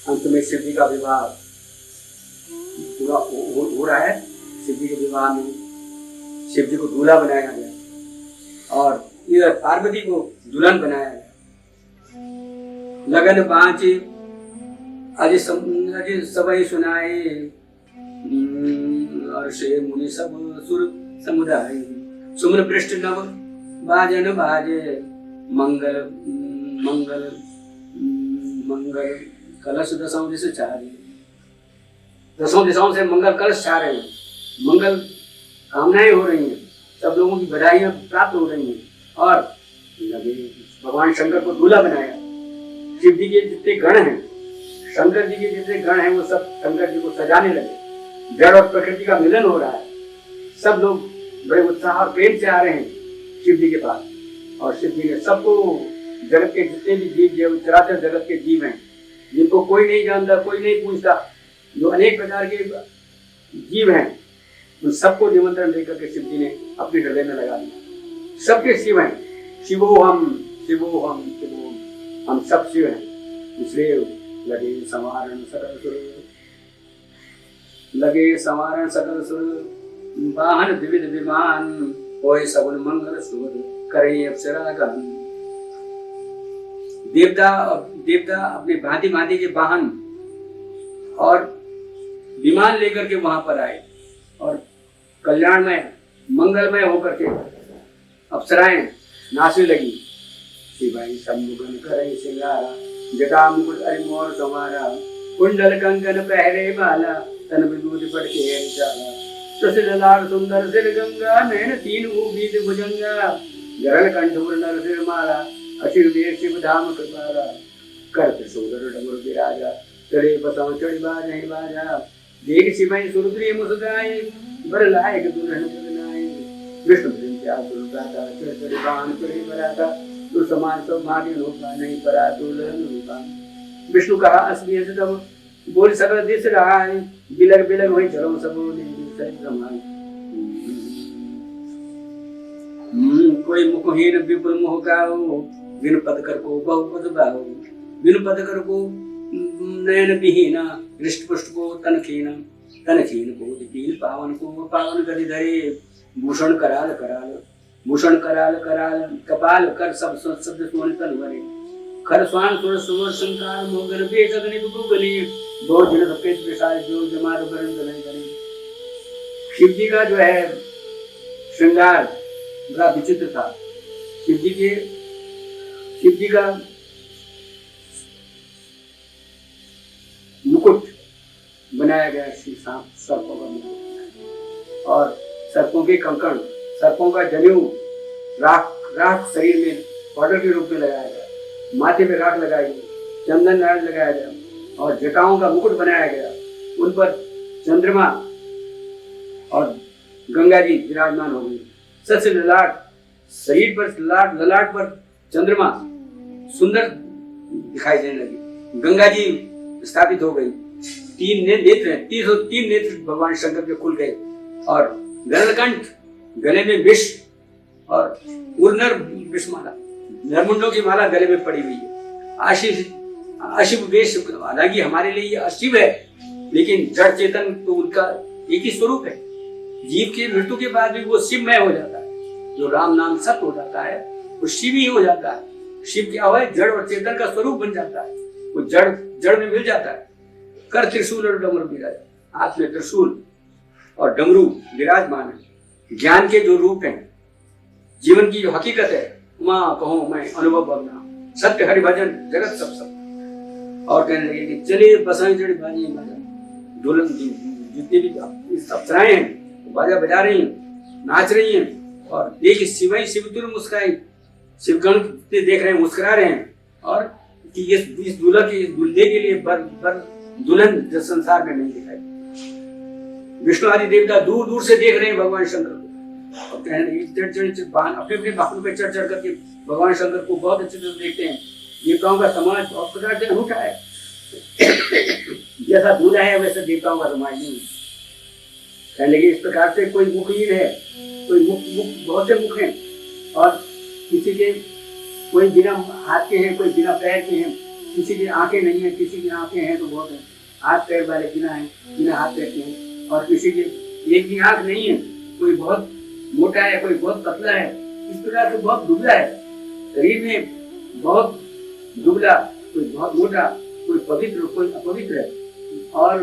Speaker 1: अंत में शिव जी का विवाह पूरा हो रहा है। शिव जी के विवाह में शिव जी को दूल्हा बनाया गया और इधर पार्वती को दुल्हन बनाया गया। लगन बाँचे अज सबई सुनाए, अर्षे मुनि सब सुर समुदाय। सुमन पृष्ठ नव बाजन बाजे, मंगल मंगल मंगल कलश दसों दिशा चारे। दसों दिशाओं से मंगल कलश छा रहे हैं, मंगल कामनाएं हो रही हैं, सब लोगों की बधाइयां प्राप्त हो रही हैं। और भगवान शंकर को दूल्हा बनाया। शिव जी के जितने गण हैं, शंकर जी के जितने गण हैं, वो सब शंकर जी को सजाने लगे। जड़ और प्रकृति का मिलन हो रहा है। सब लोग बड़े उत्साह और प्रेम से आ रहे हैं शिव जी के पास। और शिव जी ने सबको, जगत के जितने भी जीव, चराचर जगत के जीव हैं, जिनको कोई नहीं जानता, कोई नहीं पूछता, जो अनेक प्रकार के जीव हैं, उन सबको निमंत्रण देकर के शिव जी ने अपने हृदय में लगा दिया। सबके शिव हैं, शिवोहम शिवोहम शिवोहम, हम सब शिव हैं। इसलिए लगे समारण सकल सुर। लगे संवारण सकल सुर वाहन विविध विमान होय सगुन मंगल सुर करे अप्सरा गान। देवता अपने भांति भांति के वाहन और विमान लेकर के वहां पर आए और कल्याणमय मंगलमय होकर के अप्सराएं नाचने लगी। शिवाई सम्मुखन करे सिंगारा जटा मुकुट अरि मोर संवारा कुंडल कंकन पहरे माला तन विभूति पट के जाला सुशील लाल सुंदर सिर गंगा नैन तीन बीज भुजंगा गरल कंठूर नर सिर माला अशिर देश शिव धाम कृपाला करत सोदर डमर विराजा चढ़े बसाओ चढ़ी बाजा बाजा देख शिवाई सुरद्री मुस्काई बर लायक दुल्हन बनाई विष्णु प्रिया दुर्गाता चढ़ चढ़ी बाण चढ़ी बराता तू समान सौभाग्य होगा नहीं परा दुल्हन होगा। विष्णु कहा असली तब बोल सकल दिस रहा है बिलग बिलग वही चलो सब कोई मुखहीन विपुल मुह गाओ बिन पद कर को बहुपद बाहो बिन पद कर को नयन विहीना हृष्ट पुष्ट को तन खीन को दीन पावन को पावन गति धरे भूषण कराल कराल कपाल कर सब शब्द सोन तन भरे खर स्वान सुर सुवर संकार मोगन बेच अग्नि दुगुगनी बहुत दिन सफेद विशाल जो जमार बरन नहीं करे। शिव जी का जो है श्रृंगार बड़ा विचित्र था। शिव जी का मुकुट बनाया गया सर्पों का मुकुट और सर्पों के कंकण सर्पों का जनेऊ राख शरीर में पाउडर के रूप में लगाया गया माथे पे राख लगाई गई चंदन नारायण लगाया गया और जटाओं का मुकुट बनाया गया उन पर चंद्रमा और गंगा जी विराजमान हो गई। सबसे ललाट शरीर पर ललाट पर चंद्रमा सुंदर दिखाई देने लगी। गंगा जी स्थापित हो गई। तीन नेत्र भगवान शंकर के खुल गए और गरुड़कंठ गले में विष और उर्नर विषमाला नरमुंडों की माला गले में पड़ी हुई है। अशिव वेश हालांकि हमारे लिए ये अशिव है लेकिन जड़ चेतन तो उनका एक ही स्वरूप है। जीव की मृत्यु के बाद भी वो शिवमय हो जाता है। जो राम नाम सत्य हो जाता है वो शिव ही हो जाता है। शिव क्या हुआ है जड़ और चेतन का स्वरूप बन जाता है। वो जड़ में मिल जाता है। कर त्रिशूल और डमरू विराज हाथ में त्रिशूल और डमरू विराजमान है। ज्ञान के जो रूप हैं जीवन की जो हकीकत है माँ कहो मैं अनुभव बगना सत्य हरि भजन जगत सब और कहने लगे कि चलिए बसाई चढ़ी बाजी बाजा दुल्हन जितने भी अप्सराएं हैं बाजा बजा रही हैं नाच रही हैं और देख शिवाई शिवतुर मुस्काई शिवगण देख रहे हैं मुस्कुरा रहे हैं और कि इस दूल्हे के लिए बर दुल्हन जिस संसार में नहीं दिखाई। विष्णु आदि देवता दूर दूर से देख रहे हैं भगवान शंकर को और अपने अपने बाहों पे चढ़ करके भगवान शंकर को बहुत अच्छे से देखते हैं। देवताओं का समाज बहुत प्रकार से अनूठा है। जैसा दूल्हा है वैसा देवताओं का समाज नहीं है। लेकिन इस प्रकार से कोई मुखहीन है कोई मुख बहुत से मुख हैं और किसी के कोई बिना हाथ के हैं कोई बिना पैर के हैं किसी की आंखें नहीं है किसी की आंखें हैं तो बहुत है हाथ पैर वाले बिना हाथ पैर के हैं और किसी की एक भी आंख नहीं है कोई बहुत मोटा है कोई बहुत पतला है। इस प्रकार से बहुत दुबला है शरीर में बहुत दुबला कोई बहुत मोटा कोई पवित्र कोई अपवित्र है और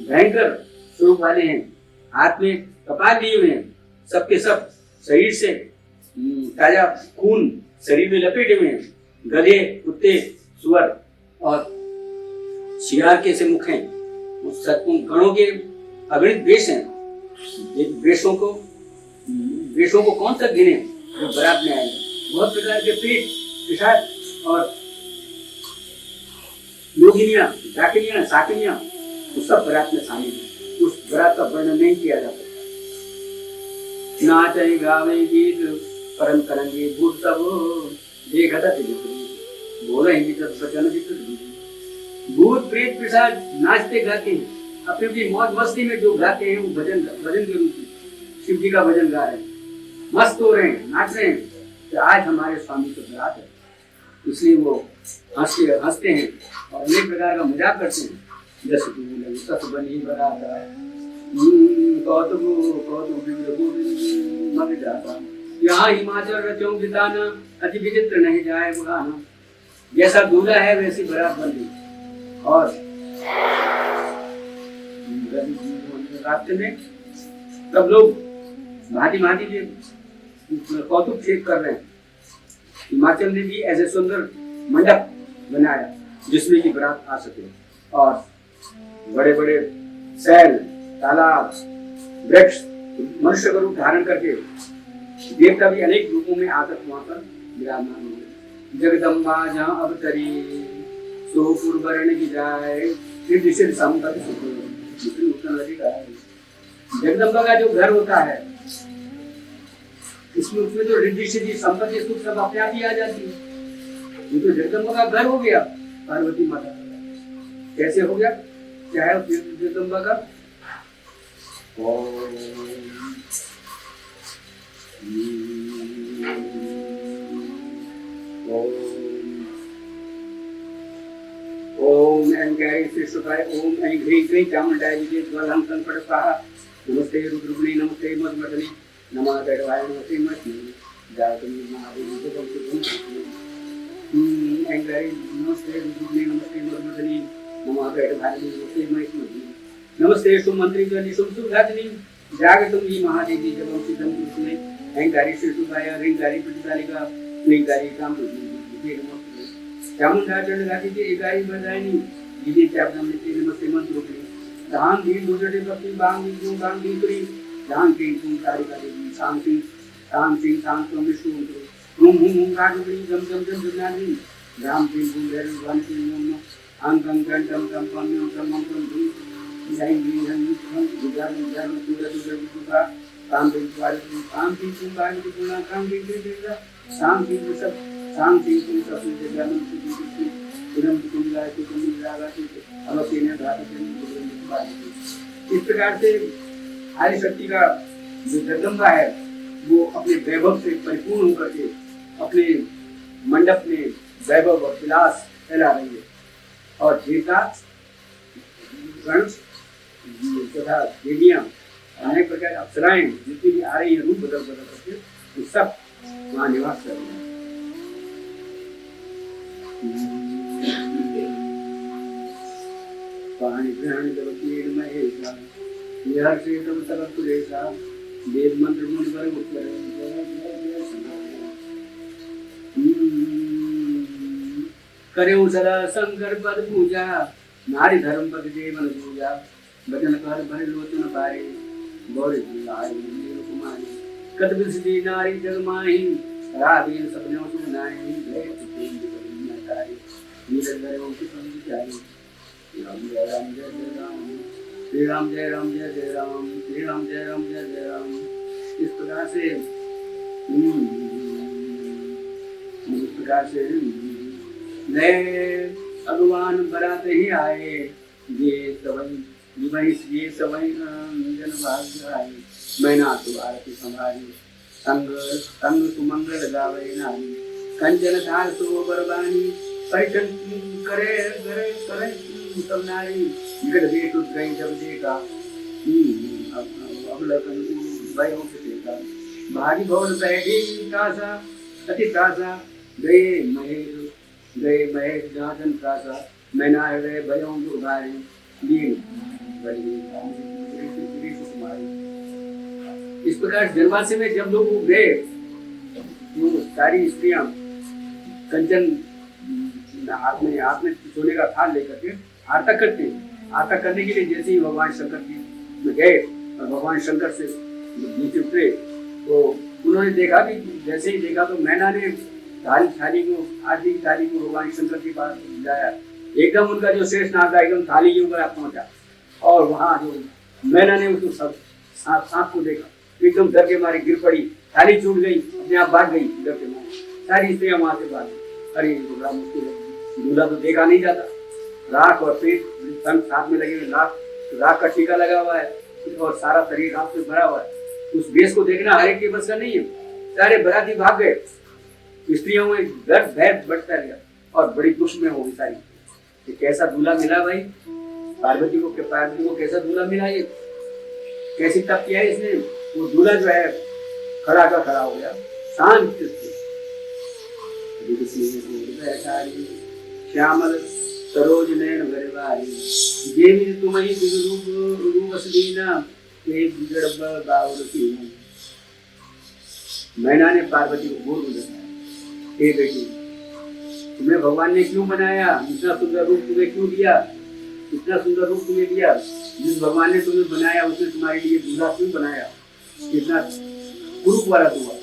Speaker 1: भयंकर स्वरूप वाले हैं। हाथ में कपाल लिए हुए हैं सबके सब शरीर से ताजा खून शरीर में लपेटे हुए हैं। गधे कुत्ते सुअर और शियार के से मुख हैं। उस गणों के अगणित वेश हैं। वेशों को कौन सा गिने जो बारात में आए बहुत प्रकार के पेट पिशाच और योगिनियां डाकिनियां साकिनियां वो सब बारात में शामिल है। उस बारात का वर्णन नहीं किया जा सकता। नाचे गावे गीत परम करेंगे भूत सब देखा बोले भूत प्रेत पिशाच नाचते गाते हैं अपनी अपनी मौज मस्ती में जो गाते हैं वो भजन के रूप में शिव जी का भजन गा रहे हैं मस्त हो रहे हैं नाच रहे हैं कि आज हमारे स्वामी की बारात है। इसलिए वो हंसते हैं और अनेक प्रकार का मजाक करते हैं। जैसे बनी बारात मग जाता यहाँ हिमाचल रचों बिताना अति विचित्र नहीं जाए बुलाना। जैसा दूल्हा है वैसी बारात बन गई। और रास्ते में सब लोग भांति भांति के कौतुक चेक कर रहे हैं। हिमाचल ने भी ऐसे सुंदर मंडप बनाया जिसमें की बारात आ सके। और बड़े बड़े सैल, तालाब, वृक्ष, मनुष्य का रूप धारण करके देवता भी अनेक रूपों में आकर वहां पर विराजमान हुए। जगदम्बा जहाँ अवतरी सो पूर्वर्ण की जाए जगदम्बा का जो घर होता है इसमें उसमें जो रिद्धि सिद्धि संपत्ति सुख सब अपने आप ही आ जाती है। ये तो जगदम्बा का घर हो गया पार्वती माता का। कैसे हो गया? क्या है जगदम्बा का? ओम ऐंगैरी शिष्टाय ओम ऐं ह्रीं क्लीं चामुंडाय विजय ज्वलहं संकट स्वाहा। नमस्ते रुद्रगुणे नमस्ते मधुमदने नमः दैवाय नमस्ते मस्मि जातमी महादेवी जगदम्बा। ऐंगैरी नमस्ते रुद्रगुणे नमस्ते मधुमदने नमः दैवाय नमस्ते मस्मि नमस्ते सुमंत्री जनि सुमसुघातनी जागतम ही महादेवी जगदम्बा सिद्धं ऐंगारी शिष्टाय ह्रींगारी प्रतिदालिका क्लींगारी कामरूपिणी नमस्ते चामुंडा चंडगाती के एकाई बजायनी विजय चापनाम ने नमस्ते मंत्र रूपी धाम दीन दुजटे भक्ति बांग दीन बांग दीन करी धाम के तुम कारिका देवी शांति शांत विष्णु मंत्र ओम हुम हुम काटुकरी जम जम जम जनानी धाम के तुम वेर वाणी नम अंगं गंडम तम पन्यम तम मंत्रम जय गिरि हरि हम गुजार गुजार पूरा पूरा पूरा काम के तुम बाणी के गुना काम के देगा शाम के सब शाम के तुम सब जगह में इधम तुम लाए तो तुम लगा के अब सीने धातु के इस प्रकार से आदि शक्ति का जो जगदम्बा है वो अपने वैभव से परिपूर्ण होकर के अपने मंडप में वैभव और विलास फैला रही है। और देवता गण तथा देवियां अनेक प्रकार अप्सराएं जितनी भी आ रही है रूप बदल बदल करके वो सब वहाँ निवास कर रहे हैं। पानी ग्रहण जलतीर महेशा यह से तब तक तुलेसा वेद मंत्र मुनि पर उत्तर करे सदा शंकर पद पूजा नारी धर्म पद जीवन पूजा बचन कर भरे लोचन पारे गौरी लाए कुमारी कद विसदी नारी जग माही राधीन सपनों सुनाई जय तारी नीरज ओम की संग जाई राम जय राम जय जय राम श्री राम जय राम जय जय राम श्री राम जय राम जय जय राम। इस प्रकार से नए भगवान बरात ही आए ये सवई जन भाग्य आए मैना तो आरती संभारी संग संग सुमंगल गावे नारी कंचन धार सो बरबानी परिचन करे करे करे सब नारी निकट देश गई जब देखा अवलकन भयों से देखा भारी भवन बैठी कासा अति कासा गए महेश जातन कासा मैना गए भयों को भारी लीन बड़ी कुमारी। इस प्रकार जनवासी में जब लोग गए वो सारी स्त्रियां कंचन हाथ में सोने का थाल लेकर के आरता करते हैं। आरता करने के लिए जैसे ही भगवान शंकर जी गए और भगवान शंकर से नीचे उतरे तो उन्होंने देखा कि जैसे ही देखा तो मैना ने थाली को आरती थाली को भगवान शंकर के पास जाया। एकदम उनका जो शेष नाग था एकदम थाली के ऊपर पहुंचा और वहाँ जो मैना ने उसको सब सांप को देखा एकदम डर के मारे गिर पड़ी, थाली छूट गई, अपने आप भाग गई डर के मारे। सारी स्त्रियां वहां से भाग। अरे बड़ा मुश्किल है, दूल्हा तो देखा नहीं जाता। राख और पेट साथ में लगे हुए, राख का टीका लगा हुआ है और सारा शरीर राख से भरा हुआ है। उस वेश को देखना हर एक के बस का नहीं है। सारे बराती भाग गए, स्त्रियों में डर भय बढ़ता गया और बड़ी दुख में हो गई सारी। ये कैसा दूल्हा मिला भाई पार्वती को कैसा दूल्हा मिला ये। कैसी तप किया है इसने, वो दूल्हा जो है खड़ा का खड़ा हो गया शांत से। श्यामल सरोज नयन भरवारी देवी तुम्हारी रूप रूपस दीना के बिगड़ बाउर की। मैना ने पार्वती को बोल बताया, हे बेटी तुम्हें भगवान ने क्यों बनाया, इतना सुंदर रूप तुम्हें क्यों दिया, इतना सुंदर रूप तुम्हें दिया, जिस भगवान ने तुम्हें बनाया उसने तुम्हारे लिए दूल्हा क्यों बनाया, इतना कुरूप वाला हुआ।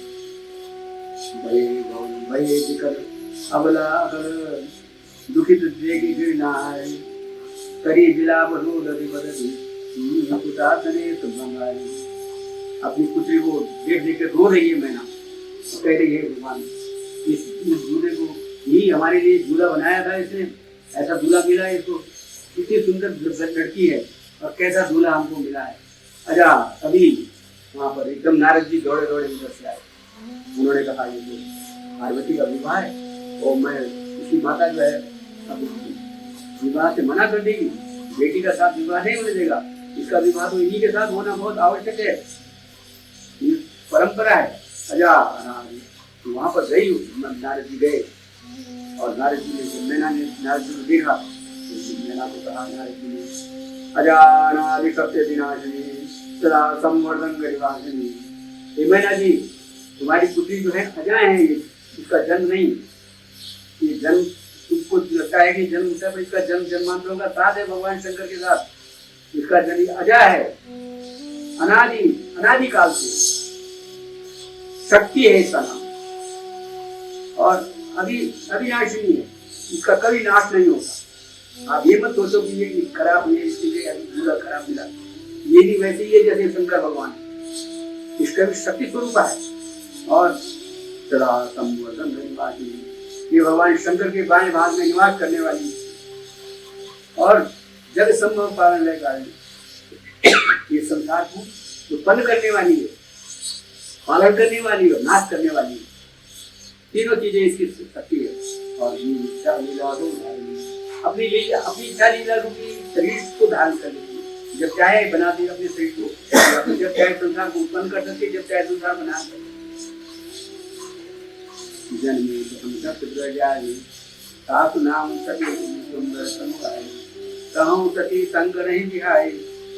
Speaker 1: भय जिकर अबला अगर दुखित देगी गिरनाय करी बिलाप रो लगी बदली पुता तने तुम बंगाई। अपनी पुत्री को देख देख के रो रही है मैना, कह रही है भगवान इस दूल्हे को ही हमारे लिए दूल्हा बनाया था, इसने ऐसा दूल्हा मिला है इसको, कितनी सुंदर लड़की है और कैसा दूल्हा हमको मिला है। अच्छा तभी वहां पर एकदम नारद जी दौड़े दौड़े उधर से आए। उन्होंने कहा ये जो पार्वती का विवाह है और मैं उसकी माता जो है अब विवाह से मना कर देगी, बेटी का साथ विवाह नहीं होने देगा, इसका विवाह तो इन्हीं के साथ होना बहुत आवश्यक है, ये परंपरा है। अच्छा तो वहां पर गई नारद जी गए और नारद जी ने मैना ने नारद जी को देखा, मैना को कहा नारद जी ने अजानादि सत्य विनाशिनी सदा संवर्धन गरिवासिनी। हे मैना जी तुम्हारी पुत्री जो है अजा है, ये इसका जन्म नहीं, ये जन्म तुमको लगता है कि जन्म होता है पर इसका जन्म जन्मांतरों का साथ है भगवान शंकर के साथ, इसका जन्म अजा है, अनादि अनादि काल से शक्ति है इसका नाम और अविनाशिनी है, इसका कभी नाश नहीं होगा। आप ये मत सोचो कि ये खराब ये इसलिए बुरा खराब मिला, ये भी वैसे ही है जैसे शंकर भगवान, इसका भी शक्ति स्वरूप है और सदा संवर्धन गरिवासिनी, ये भगवान शंकर के बाएं भाग में निवास करने वाली और जग संभव पालन ये संसार को उत्पन्न करने वाली है, पालन करने वाली है, नाश करने वाली है, तीनों चीजें इसकी शक्ति है। और अपनी इच्छा लीला रूपी शरीर को धारण कर लेती है, जब चाहे बनाती है अपने शरीर को, जब चाहे संसार को उत्पन्न कर सकती है, जब चाहे संसार बना सकती है। सासु नाम सती सुंदर समुदाय कहूँ सती संग नहीं बिहाई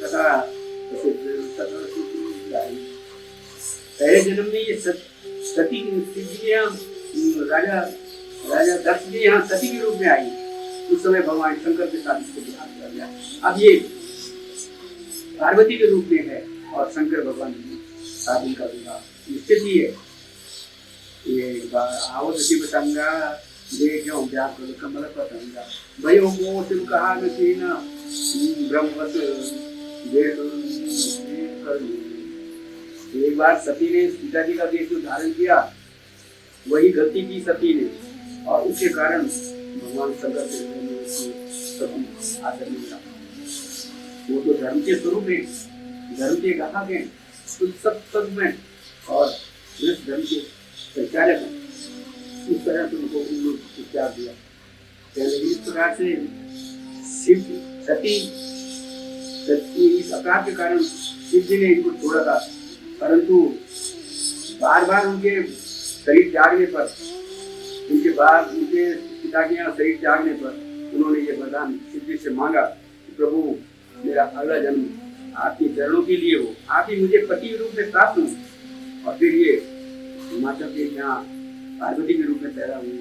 Speaker 1: तथा पहले जन्म में ये सती की राजा राजा दक्ष जी यहाँ सती के रूप में आई, उस समय भगवान शंकर के साथ इसको विवाह किया गया। अब ये पार्वती के रूप में है और शंकर भगवान के साथ इनका विवाह निश्चित ही है। ये आवत शिव संगा देखो व्याकुल कमल पतंगा भयो मोह सिर कहा न ब्रह्मवत एक बार सती ने सीता जी का वेश धारण किया, वही गलती की सती ने और उसके कारण भगवान शंकर से आदर मिला। वो तो धर्म के स्वरूप है, धर्म के ग्राहक हैं, सब में और इस धर्म के संचालक हैं, इस तरह से उनको उपचार दिया। पहले इस प्रकार से शिव सती इस अपराध के कारण शिव जी ने इनको छोड़ा था, परंतु बार बार उनके शरीर त्यागने पर, उनके पिता के यहाँ शरीर त्यागने पर उन्होंने ये वरदान शिव जी से मांगा कि प्रभु मेरा अगला जन्म आपके चरणों के लिए हो, आप ही मुझे पति रूप में प्राप्त हो। और फिर ये हिमाचल के यहाँ पार्वती के रूप में पैदा हुई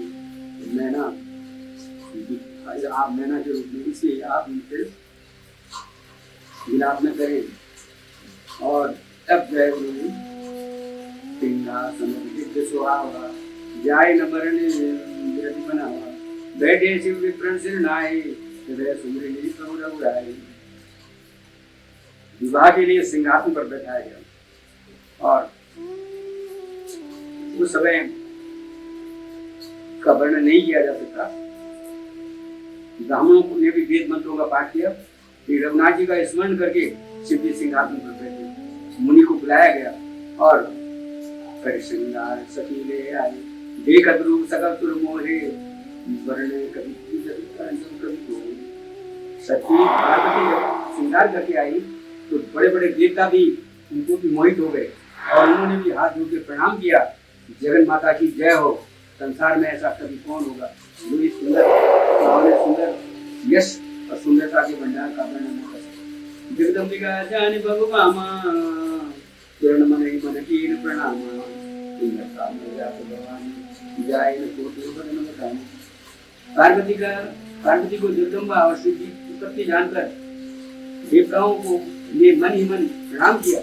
Speaker 1: मैना, आप मैना के रूप में, इसलिए आप उनसे विलाप न करें। और तब जो है उन्होंने सिंहासन सुहावा जाय न मरने विरति बनावा बैठे शिव विप्रण सिर नाए हृदय सुमरे कौरव उड़ाए। विवाह के लिए सिंहासन पर बैठाया गया और उस समय का वर्णन नहीं किया जा सकता। ब्राह्मणों ने भी वेद मंत्रों का पाठ किया, फिर रघुनाथ जी का स्मरण करके शिव जी सिंहासन पर बैठे, मुनि को बुलाया गया और कर श्रृंगार सखी ले आए देखत रूप सकल तुर मोहे वर्णे कभी कभी सती पार्वती जब श्रृंगार करके आई तो बड़े बड़े देवता भी उनको भी मोहित हो गए और उन्होंने भी हाथ जोड़ के प्रणाम किया, जगन माता की जय हो, संसार में ऐसा कभी कौन होगा जो इस सुंदर यश और सुंदरता के भंडार का वर्णन न कर सके। जगदम्बिका जाने भगवामा चरण मन ही मन कीर प्रणामा, सुंदरता में जात भवानी जाय न कोटि बदन बतानी। पार्वती को जगदम्बा और शिव जी की उत्पत्ति जानकर देवताओं को ये मन ही मन प्रणाम किया।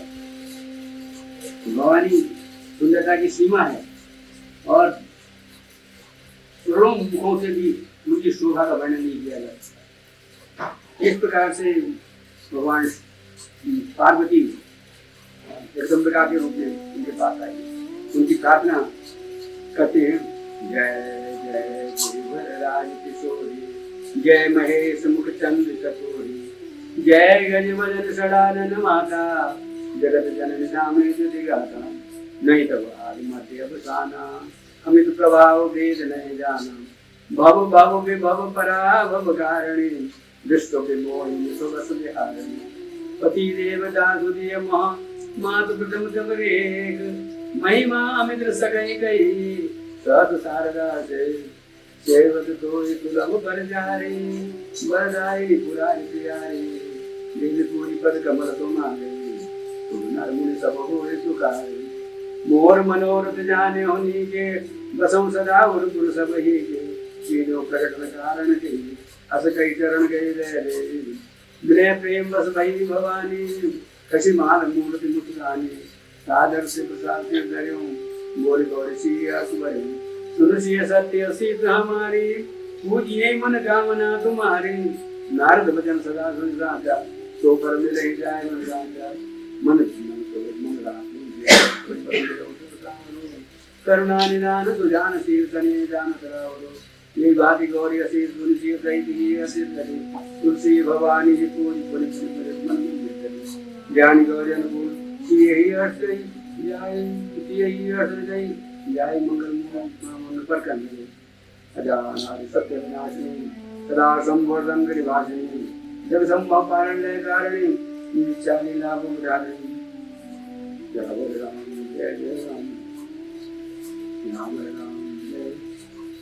Speaker 1: भवानी सुंदरता की सीमा है और करोड़ों मुखों से भी उनकी शोभा का वर्णन नहीं किया जा सकता। इस प्रकार से भगवान पार्वती जगदम्बिका के रूप में उनके पास आई, उनकी प्रार्थना करते हैं। जय जय गिरिवरराज किशोरी, जय महेश मुख चंद्र चकोरी, जय गजवदन सडानन माता, जगत जननी नामे जगदाता। नहीं तब आदि मध्य अवसाना, अमित प्रभाव वेद नहीं जाना। भव भव के भव परा भव कारिणी, दृष्टो के मोहिनी सुबस विहारिणी। पति देवता सुदिय महा मात प्रथम तब रेख, महिमा अमित सकई गई सत शारदा से। सेवत तोय सुलभ बर जारी, बरदाई पुरारी प्यारी। नील पूरी पद कमल तुम्हारे, तुम नर मुनि सब होए सुखारे। मोर मनोरथ जाने होनी के, बसों सदा और गुरु सब ही के। कीनो प्रकटन कारण के, अस कई चरण गए रे। मिले प्रेम बस भई भवानी, कसी मान मूर्ति मुस्कानी। सादर से प्रसाद से डरियो, बोल गौरी सिया सुबरी। सुन सिय सत्य सीत हमारी, पूजिए मन कामना तुम्हारी। नारद भजन सदा सुन राजा, तो पर मिले जाए मन राजा। मन जीवन तो मन राखी, करुणा निदान सुजान शील सने जान करावरो। ये बाती गौरी असीस तुलसी दैवी असीस करी, तुलसी भवानी जी पूरी पूरी पूरी मन में ज्ञान गौरी अनुकूल यही अर्थ गई जाय, यही अर्थ गई जाय। मंगल मन पर करने अजान सत्य विनाशिनी, सदा संवर्धन गिरिभासिनी। जब संभव पारण ले कारिणी, इच्छा लीला बुधारिणी। जय राम जय जय राम, राम राम जय।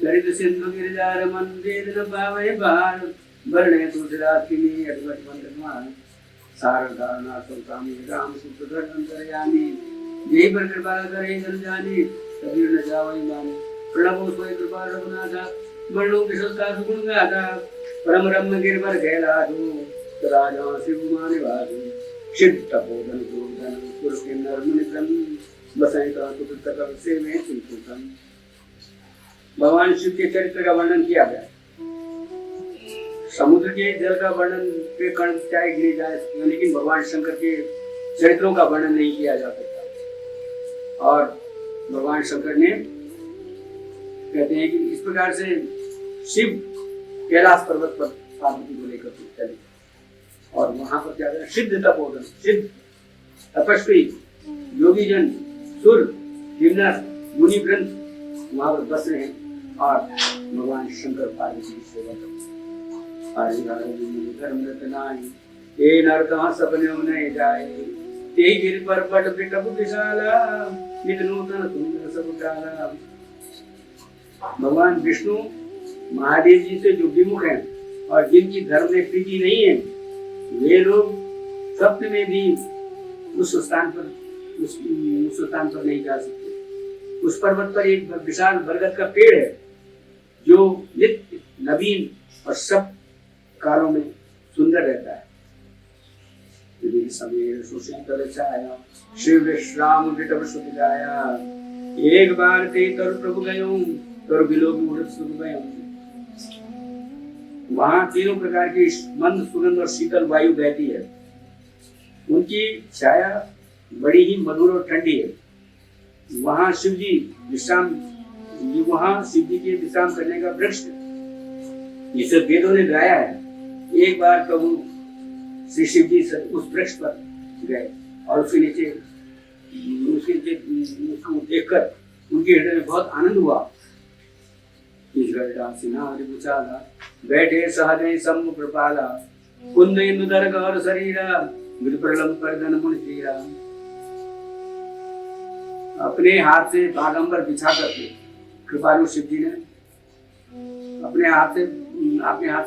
Speaker 1: ललित सिंधु गिरिजार मंदिर न पावे बार, वर्णे तुलसीदास की अद्भुत वंदनमान। शारदा नाथ स्वामी राम सुखधर अंतर्यामी, यही पर कृपा करे जन जानी। कबीर न जावई मानी, प्रणव सोई कृपा रघुनाथा। वर्णों की सत्ता सुगुण गाथा, परम रम्य गिरवर कैलाशु। राजा शिव माने वासु, सिद्ध तपोधन गोधन पुर किन्नर मुनि क्रम। बसाई का तक से में चिंतन। भगवान शिव के चरित्र का वर्णन किया गया। समुद्र के जल का वर्णन पे कण चाहे गिरे जाए, लेकिन भगवान शंकर के चरित्रों का वर्णन नहीं किया जा सकता। और भगवान शंकर ने कहते हैं कि इस प्रकार से शिव कैलाश पर्वत पर पार्वती को लेकर चले और वहां पर क्या करें, सिद्ध तपोधन, सिद्ध तपस्वी योगी जन सुर किन्नर मुनि वृंद वहां पर बस रहे हैं और भगवान शंकर पार्वती की सेवा करते हैं। ये नर कहाँ सपने नहीं जाए, ते गिर पर पट पिटप विशाला। नित नूतन सुंदर सब डाला। भगवान विष्णु महादेव जी से जो विमुख हैं और जिनकी धर्म में प्रीति नहीं है, वे लोग सप्त में भी उस स्थान पर नहीं जा सकते। उस पर्वत पर एक विशाल बरगद का पेड़ है जो नित्य नवीन और सब कालों में सुंदर रहता है। समीर सुशीतल छाया, शिव विश्राम विटप सुख जाया। एक बार ते तर प्रभु गयो, तर बिलोक उड़त सुख गयो। वहां तीनों प्रकार की मंद सुगंध और शीतल वायु बहती है। उनकी छाया बड़ी ही मधुर और ठंडी है। वहां शिव जी के विश्राम करने का वृक्ष जिसे वेदों ने गाया है। एक बार प्रभु श्री शिव जी उस वृक्ष पर गए और उसके नीचे उसको देखकर उनके हृदय में बहुत आनंद हुआ। बैठे सहज सम्मुख कृपाला, कुंद इंदु दर गौर शरीरा। विप्रलम पर धन मुनि दिया। अपने हाथ से बागंबर बिछा करके कृपालु शिव जी ने अपने हाथ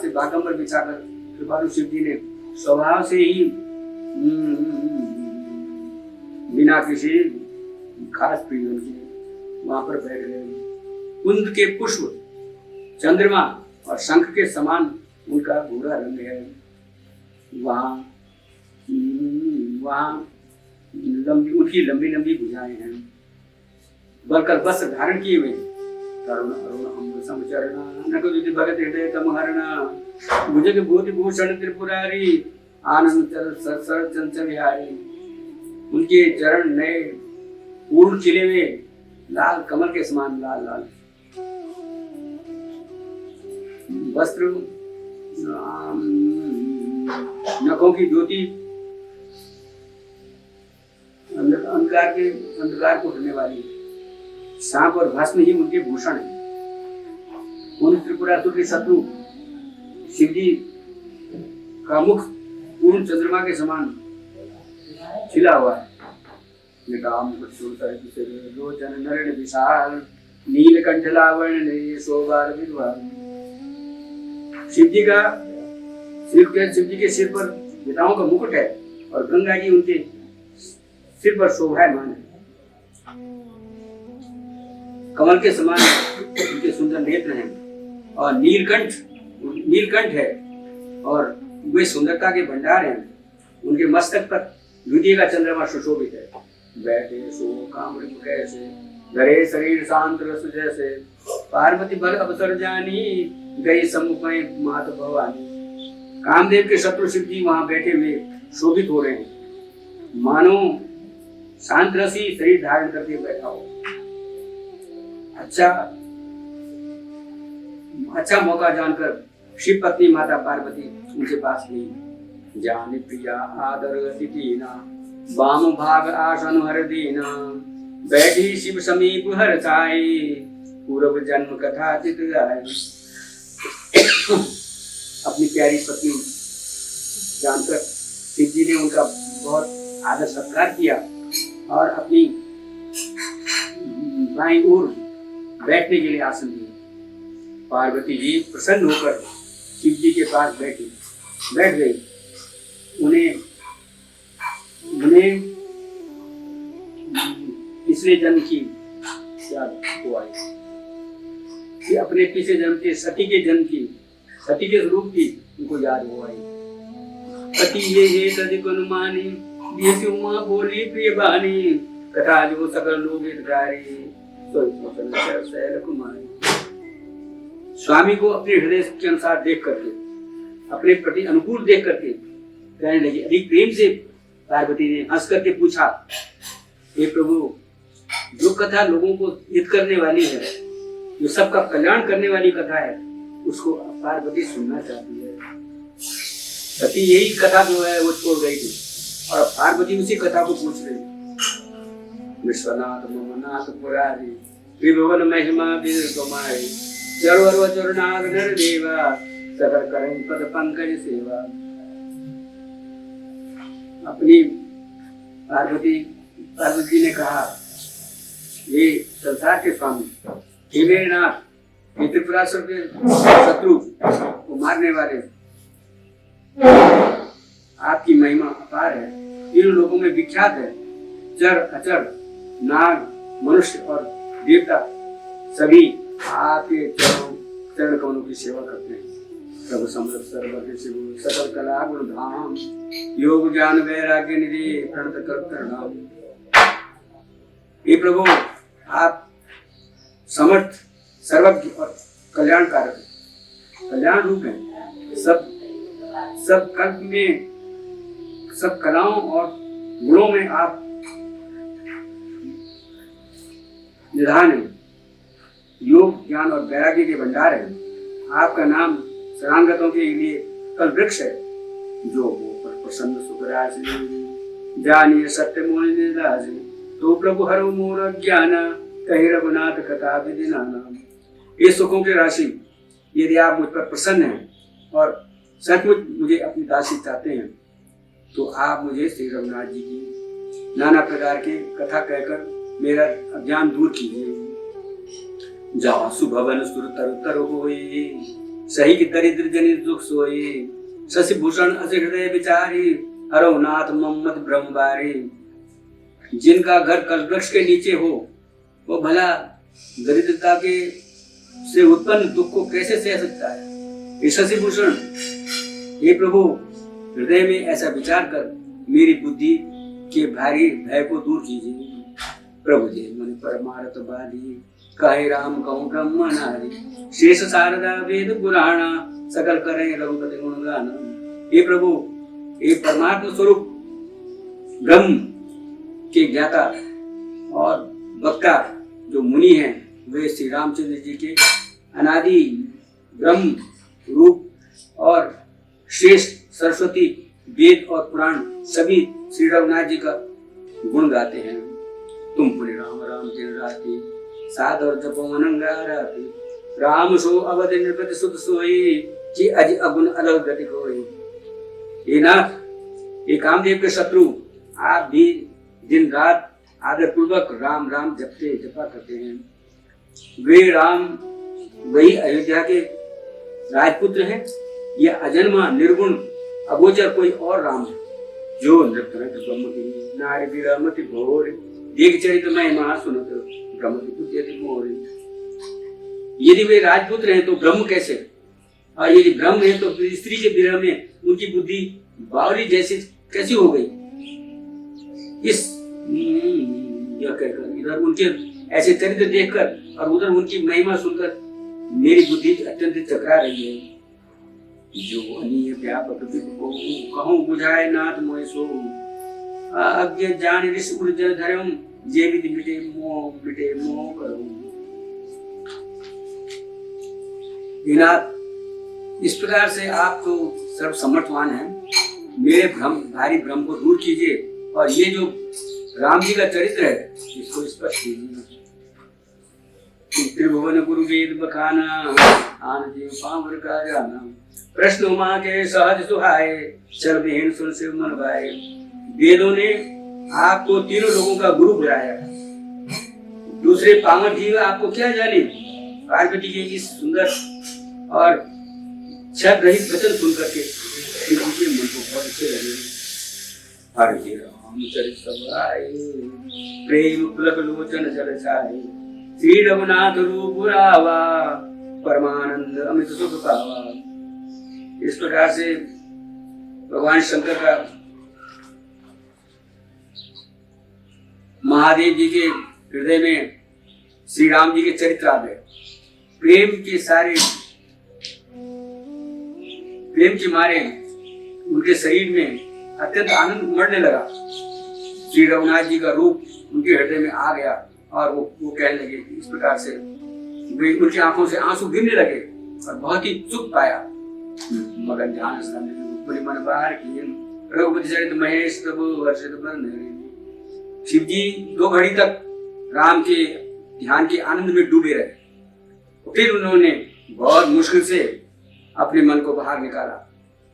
Speaker 1: से बागंबर बिछाकर कृपालु शिव जी ने स्वभाव से ही बिना किसी खास प्रयोजन के वहां पर बैठ गए। कुंद के पुष्प, चंद्रमा और शंख के समान उनका भूरा रंग है। वहां उनकी लंबी लंबी भुजाएं हैं। बलकर वस्त्र धारण किए हुए तरुण अरुण अम्ब समचरणा नको जुति भगत हृदय तमहरणा भुजग भूति भूषण त्रिपुरारी आनंद सर चंचल विहारी। उनके चरण नए पूर्ण खिले हुए लाल कमल के समान लाल लाल वस्त्र, नखों की ज्योति अंधकार को हटने वाली, सांप और भस्म ही उनके भूषण है। उन त्रिपुरासुर के शत्रु शिवजी का मुख पूर्ण चंद्रमा के समान खिला हुआ है। लोचन नरण विशाल नीलकंठ लावण्य शोभार विद्वान। शिव जी के सिर पर विदाओं का मुकुट है और गंगा जी उनके सिर पर शोभायमान है। कमल के समान उनके सुंदर नेत्र हैं और नीलकंठ है और वे सुंदरता के भंडार हैं। उनके मस्तक पर द्वितीय का चंद्रमा सुशोभित है। बैठे सो कामृ कैसे धरे शरीर शांत रस जैसे पार्वती भर अवसर जानी गई सम्मुख में मात भवानी। कामदेव के शत्रु शिव जी वहां बैठे हुए शोभित हो रहे हैं, मानो शांत रसी शरीर धारण करके बैठा हो। अच्छा मौका जानकर शिव पत्नी माता पार्वती उनके पास गई। जान प्रिया आदर दीना वाम भाग आसन हर दीना बैठी शिव समीप हर छाई पूर्व जन्म कथा चित गाई। अपनी प्यारी पत्नी जानकर शिव जी ने उनका बहुत आदर सत्कार किया और अपनी बाईं ओर बैठने के लिए आसन दिया। पार्वती जी प्रसन्न होकर शिव जी के पास बैठ गई। उन्हें पिछले जन्म की याद हो आई कि अपने पिछले जन्म के सती के स्वरूप की उनको याद हो आई। पति ये तदिक अनुमानी ये उमा बोली प्रिय बानी कथा जो सकल लोग कुमारी। स्वामी को अपने हृदय के अनुसार देख करके, अपने प्रति अनुकूल देख करके कहने लगी। अधिक प्रेम से पार्वती ने हंस करके पूछा, हे प्रभु, जो कथा लोगों को हित करने वाली है, जो सबका कल्याण करने वाली कथा है, उसको पार्वती सुनना चाहती है। सती यही कथा जो है वो छोड़ गई थी और पार्वती उसी कथा को पूछ रही। विश्वनाथ ममनाथ पुरारी त्रिभुवन महिमा विरतमाई चरवरवचरनाग नरदेवा सकर करें पद पंकज सेवा। अपनी पार्वती ने कहा, ये संसार के स्वामी, हे मेरे नाथ, ये त्रिपुरासुर के शत्रु को मारने वाले, आपकी महिमा अपार है, तीनों लोगों में विख्यात है। चर अचर नाग मनुष्य और देवता सभी आपके चरण कमलों की सेवा करते हैं। प्रभु समर्थ सर्वज्ञ शिव सकल कला गुण धाम योग ज्ञान वैराग्य निधि प्रणत कर नाम। ये प्रभु आप समर्थ सर्वज्ञ और कल्याणकारक, कल्याण रूप है। सब कल्प में, सब कलाओं और गुणों में आप निधान है। योग ज्ञान और वैराग्य के भंडार है। आपका नाम शरणागतों के लिए कल वृक्ष है। जो पर प्रसन्न सुखराज जानिए सत्य मोहिनी दास तो प्रभु हरो मोर ज्ञान कहे रघुनाथ कथा विधि नाम। ये सुखों की राशि, यदि आप मुझ पर प्रसन्न हैं और सचमुच मुझे अपनी दासी चाहते हैं तो आप मुझे श्री रघुनाथ जी की नाना प्रकार की कथा कहकर मेरा अज्ञान दूर कीजिए। जाओ सुभवन सुर तरु तरु होई, सही की दरिद्र जनित दुख सोई, शशि भूषण अस हृदय विचारी, हरो नाथ मोहम्मद ब्रह्मबारी। जिनका घर कल्पवृक्ष के नीचे हो वो भला दरिद्रता के से उत्पन्न दुख को कैसे सह सकता है। ये शशि भूषण, हे प्रभु हृदय में ऐसा विचार कर मेरी बुद्धि के भारी भय को दूर कीजिए। प्रभु जी मन परमार्थ बाधी, कहे राम कहूँ ब्रह्म नारी, शेष शारदा वेद पुराणा, सकल करें रघुपति गुणगान। हे प्रभु, ये परमात्मा स्वरूप ब्रह्म के ज्ञाता और वक्ता जो मुनि हैं वे श्री रामचंद्र जी के अनादि ब्रह्म रूप और श्रेष्ठ सरस्वती वेद और पुराण सभी श्री रघुनाथ जी का गुण गाते हैं। तुम पुण्य राम राम दिन राति, सादर जपो अनंगाराति, राम सो अवध नृपति सुत सोई, कि अज अगुण अलग गति कोई। ये नाथ, ये कामदेव के शत्रु, आप भी दिन रात आदर पूर्वक राम राम जपा करते हैं। वे राम वही अयोध्या के राजपुत्र हैं या अजन्मा निर्गुण अगोचर कोई और राम है जो नृत्य नारी विरमति भोर, देख चरित महिमा सुनत ब्रह्मति पुत्यति मोर। यदि वे राजपुत्र हैं तो ब्रह्म कैसे, और यदि ब्रह्म है तो स्त्री के विरह में उनकी बुद्धि बावली जैसी कैसी हो गई। इस यह कहकर इधर उनके ऐसे चरित्र देखकर और उधर उनकी महिमा सुनकर मेरी बुद्धि अत्यंत चकरा रही है। जो अनीय व्यापक को कहूँ बुझाए नाथ मोह सो, अज्ञ जान ऋषि उर्जन धर्म, जे विधि मिटे मोह करूं। नाथ, इस प्रकार से आप तो सर्वसमर्थवान हैं, मेरे भारी भ्रम को दूर कीजिए और ये जो राम जी का चरित्र है इसको स्पष्ट कीजिए। त्रिभुवन गुरु वेद बखाना, आन जीव पावर का जाना, प्रश्न माँ के सहज सुहाए, चल विहीन सुन से मन भाए। वेदों ने आपको तीनों लोगों का गुरु बुलाया, दूसरे पामर जीव आपको क्या जाने। पार्वती के इस सुंदर और छद रहित वचन सुन करके शिव जी के मन को बहुत अच्छे लगे। हरे रामचरित सभाए, प्रेम पुलक लोचन जल छाए, श्री रघुनाथ रूप रावा, परमानंद अमित सुख पावा। इस प्रकार से भगवान शंकर का महादेव जी के हृदय में श्री राम जी के चरित्र आ गए। प्रेम के मारे उनके शरीर में अत्यंत आनंद उमड़ने लगा। श्री रघुनाथ जी का रूप उनके हृदय में आ गया और वो कहने लगे इस प्रकार से, उनकी आंखों से आंसू गिरने लगे और बहुत ही सुख पाया। मगन ध्यान मन बाहर की, रघुपति चरित महेश तब वर्षित बंधन। शिव जी 2 घड़ी तक राम के ध्यान के आनंद में डूबे रहे। फिर उन्होंने बहुत मुश्किल से अपने मन को बाहर निकाला।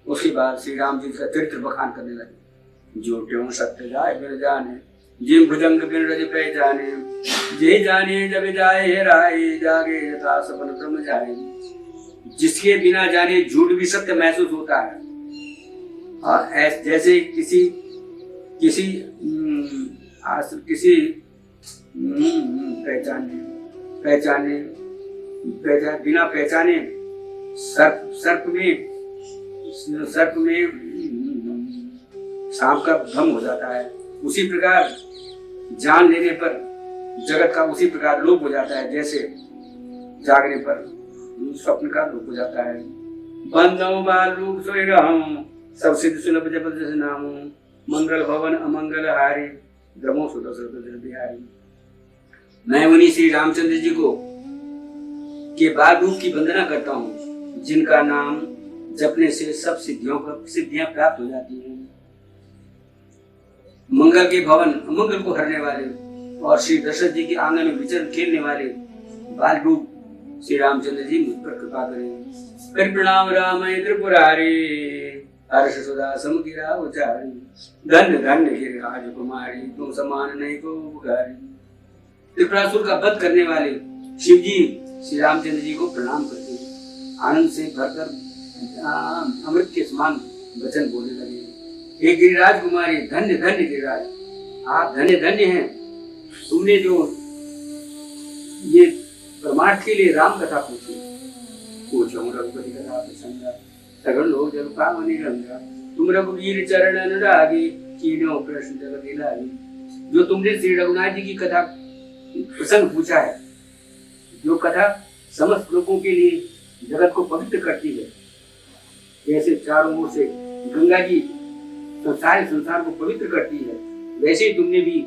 Speaker 1: उसके बाद श्री राम जी का चरित्र बखान करने लगे। जो त्यों सत्य जाए बिन जाने, जिम भुजंग बिन रज पहचाने, जे जाने जब जाए राय, जागे यथा सपन क्रम जाए। जिसके बिना जाने झूठ भी सत्य महसूस होता है, और जैसे किसी पहचाने बिना पहचाने सर्प में सांप का भ्रम हो जाता है, उसी प्रकार जान लेने पर जगत का उसी प्रकार लोप हो जाता है, जैसे जागने पर स्वप्न का लोप हो जाता है। बंदो बाल रूप सोए रहूं, सब सिद्ध सुलभ जब जस नामो, मंगल भवन अमंगल हारी, ब्रह्मो सुदर्शन बिहारी। मैं मुनि श्री रामचंद्र जी को के बाल रूप की वंदना करता हूँ, जिनका नाम जपने से सब सिद्धियां प्राप्त हो जाती हैं। मंगल के भवन अमंगल को हरने वाले और श्री दशरथ जी के आंगन में विचरण खेलने वाले बाल रूप श्री रामचंद्र जी मुझ पर कृपा करें। कर प्रणाम राम त्रिपुरारी, हर्ष सुधा सम गिरा उचारी, धन्य धन्य गिरिराज कुमारी, तुम समान नहीं को पुकारी। त्रिपुरासुर का वध करने वाले शिव जी श्री रामचंद्र जी को प्रणाम करते हैं। आनंद से भरकर अमृत के समान वचन बोलने लगे, हे गिरिराज कुमारी, धन्य धन्य गिरिराज, आप धन्य धन्य हैं। तुमने जो ये परमार्थ के लिए राम कथा पूछी, पूछो रघुपति कथा प्रसंगा, सगल लोग जल पावनी रंगा, तुम रघुवीर चरण अनुरागी, कीन्यो प्रश्न जगत इलाही। जो तुमने श्री रघुनाथ जी की कथा प्रसंग पूछा है, जो कथा समस्त लोगों के लिए जगत को पवित्र करती है, जैसे चारों ओर से गंगा जी सारे संसार को पवित्र करती है, वैसे ही तुमने भी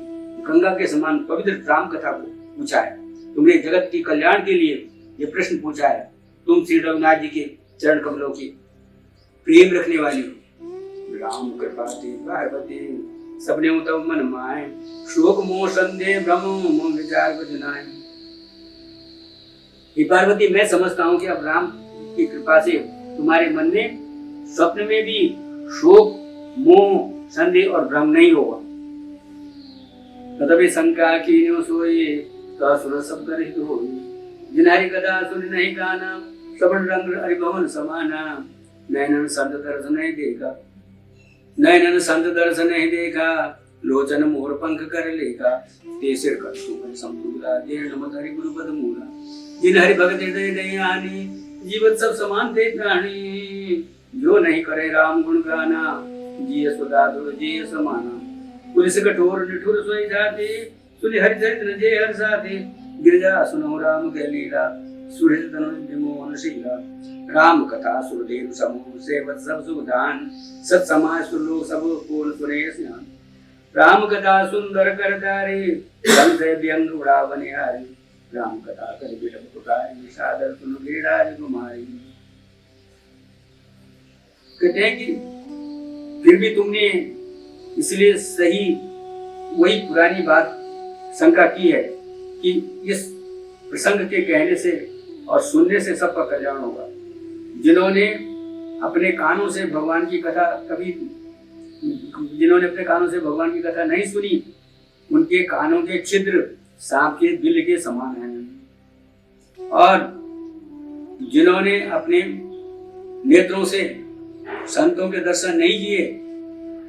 Speaker 1: गंगा के समान पवित्र राम कथा को पूछा है। तुमने जगत के कल्याण के लिए ये प्रश्न पूछा है। तुम श्री रघुनाथ जी के चरण कमलों की प्रेम रखने वाली हो। राम कृपा थी पार्वती, सबने उतव मन माए, शोक मोह संदेह भ्रम मोह विचार बजनाए। हे पार्वती, मैं समझता हूँ कि अब राम की कृपा से तुम्हारे मन में स्वप्न में भी शोक मोह संदेह और भ्रम नहीं होगा। तदपि शंका कीन्यो सोई, सुर सब रहित होई, जिन्हारी कथा सुन नहीं गाना, श्रवण रंग हरिभवन समाना। नैनन संत दर्शन नहीं देखा, नैनन संत दर्शन नहीं देखा, लोचन मोर पंख कर लेखा, ते सिर कर तुम समतुला, देर नमत हरि गुरु पद मूला। जिन हरि भगत हृदय नहीं आनी, जीवत सब समान थे प्राणी, जो नहीं करे राम गुण गाना, जिय सुधा दुर जिय समाना। पुलिस कठोर निठुर सोई जाते, सुनि हरि चरित न जय हर साथे, गिरजा सुनो राम के लीला, सुहृद तनु विमोहन शीला। राम कथा सुरदेव समूह, सेवत सब सुधान, सत समाज सुरलोक सब पूर्ण सुने स्नान। राम कथा सुंदर कर तारे, संशय व्यंग उड़ावने हारे। राम कथा कर बिटप पुकारी, सादर सुन गिरिराज कुमारी। कहते हैं कि फिर भी तुमने इसलिए सही वही पुरानी बात शंका की है कि इस प्रसंग के कहने से और सुनने से सबका कल्याण होगा। जिन्होंने अपने कानों से भगवान की कथा नहीं सुनी, उनके कानों के छिद्र सांप के बिल के समान हैं। और जिन्होंने अपने नेत्रों से संतों के दर्शन नहीं किए,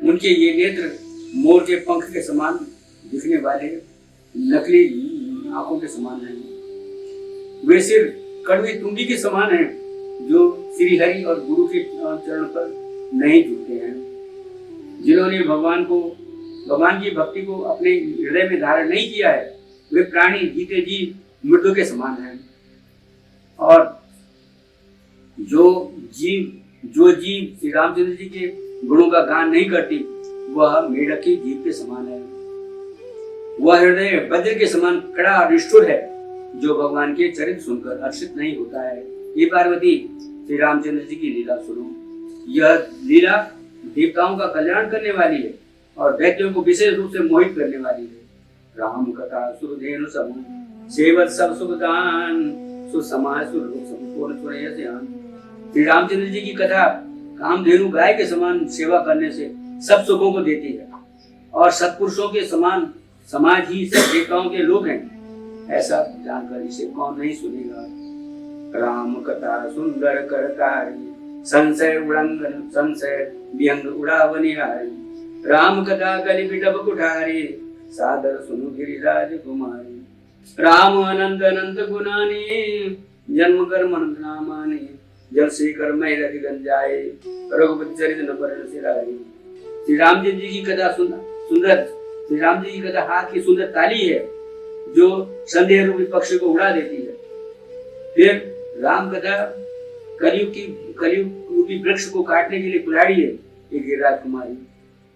Speaker 1: उनके ये नेत्र मोर के पंख के समान दिखने वाले नकली आंखों के समान हैं। वे सिर्फ कड़वी तुंडी के समान हैं, जो श्री हरि और गुरु के चरण पर नहीं झुकते हैं। जिन्होंने भगवान की भक्ति को अपने हृदय में धारण नहीं किया है, वे प्राणी जीते जी मृत्यु के समान हैं। और जो जीव श्री रामचंद्र जी के गुणों का गान नहीं करती, वह मेढक की जीभ के समान है। वह हृदय वज्र के समान कड़ा और निष्ठुर है, जो भगवान के चरित्र सुनकर हर्षित नहीं होता है। ये पार्वती, श्री रामचंद्र जी की लीला सुनो। यह लीला देवताओं का कल्याण करने वाली है और दैत्यों को विशेष रूप से मोहित करने वाली है। राम कथा सुरधेनु समूह, सेवत सब सुखदान, सुसमाज सुरलोक संपूर्ण सुनय ध्यान। श्री रामचंद्र जी की कथा कामधेनु गाय के समान सेवा करने से सब सुखों को देती है, और सत्पुरुषों के समान समाज ही सब देवताओं के लोग हैं। ऐसा जानकर इसे कौन नहीं सुनेगा। राम कथा सुंदर करतारी, संशय उड़ंगन संशय व्यंग उड़ावनी हारी। राम कथा कलि बिटप कुठारी, सादर सुनु गिरिराज कुमारी। राम अनंत अनंत गुणानी, जन्म कर्म नामानी। जल से कर मैं रति गंजाए, रघुपति चरित न बरन सिराई। श्री राम जी की कथा सुंदर, श्री राम जी की कथा हाथ की सुंदर ताली है, जो संदेह रूपी पक्ष को उड़ा देती है। फिर राम कथा कलयुग रूपी वृक्ष को काटने के लिए कुल्हाड़ी है। ये गिरिराज कुमारी,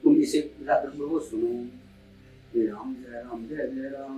Speaker 1: तुम इसे सुनो। जय राम जय राम जय जय राम।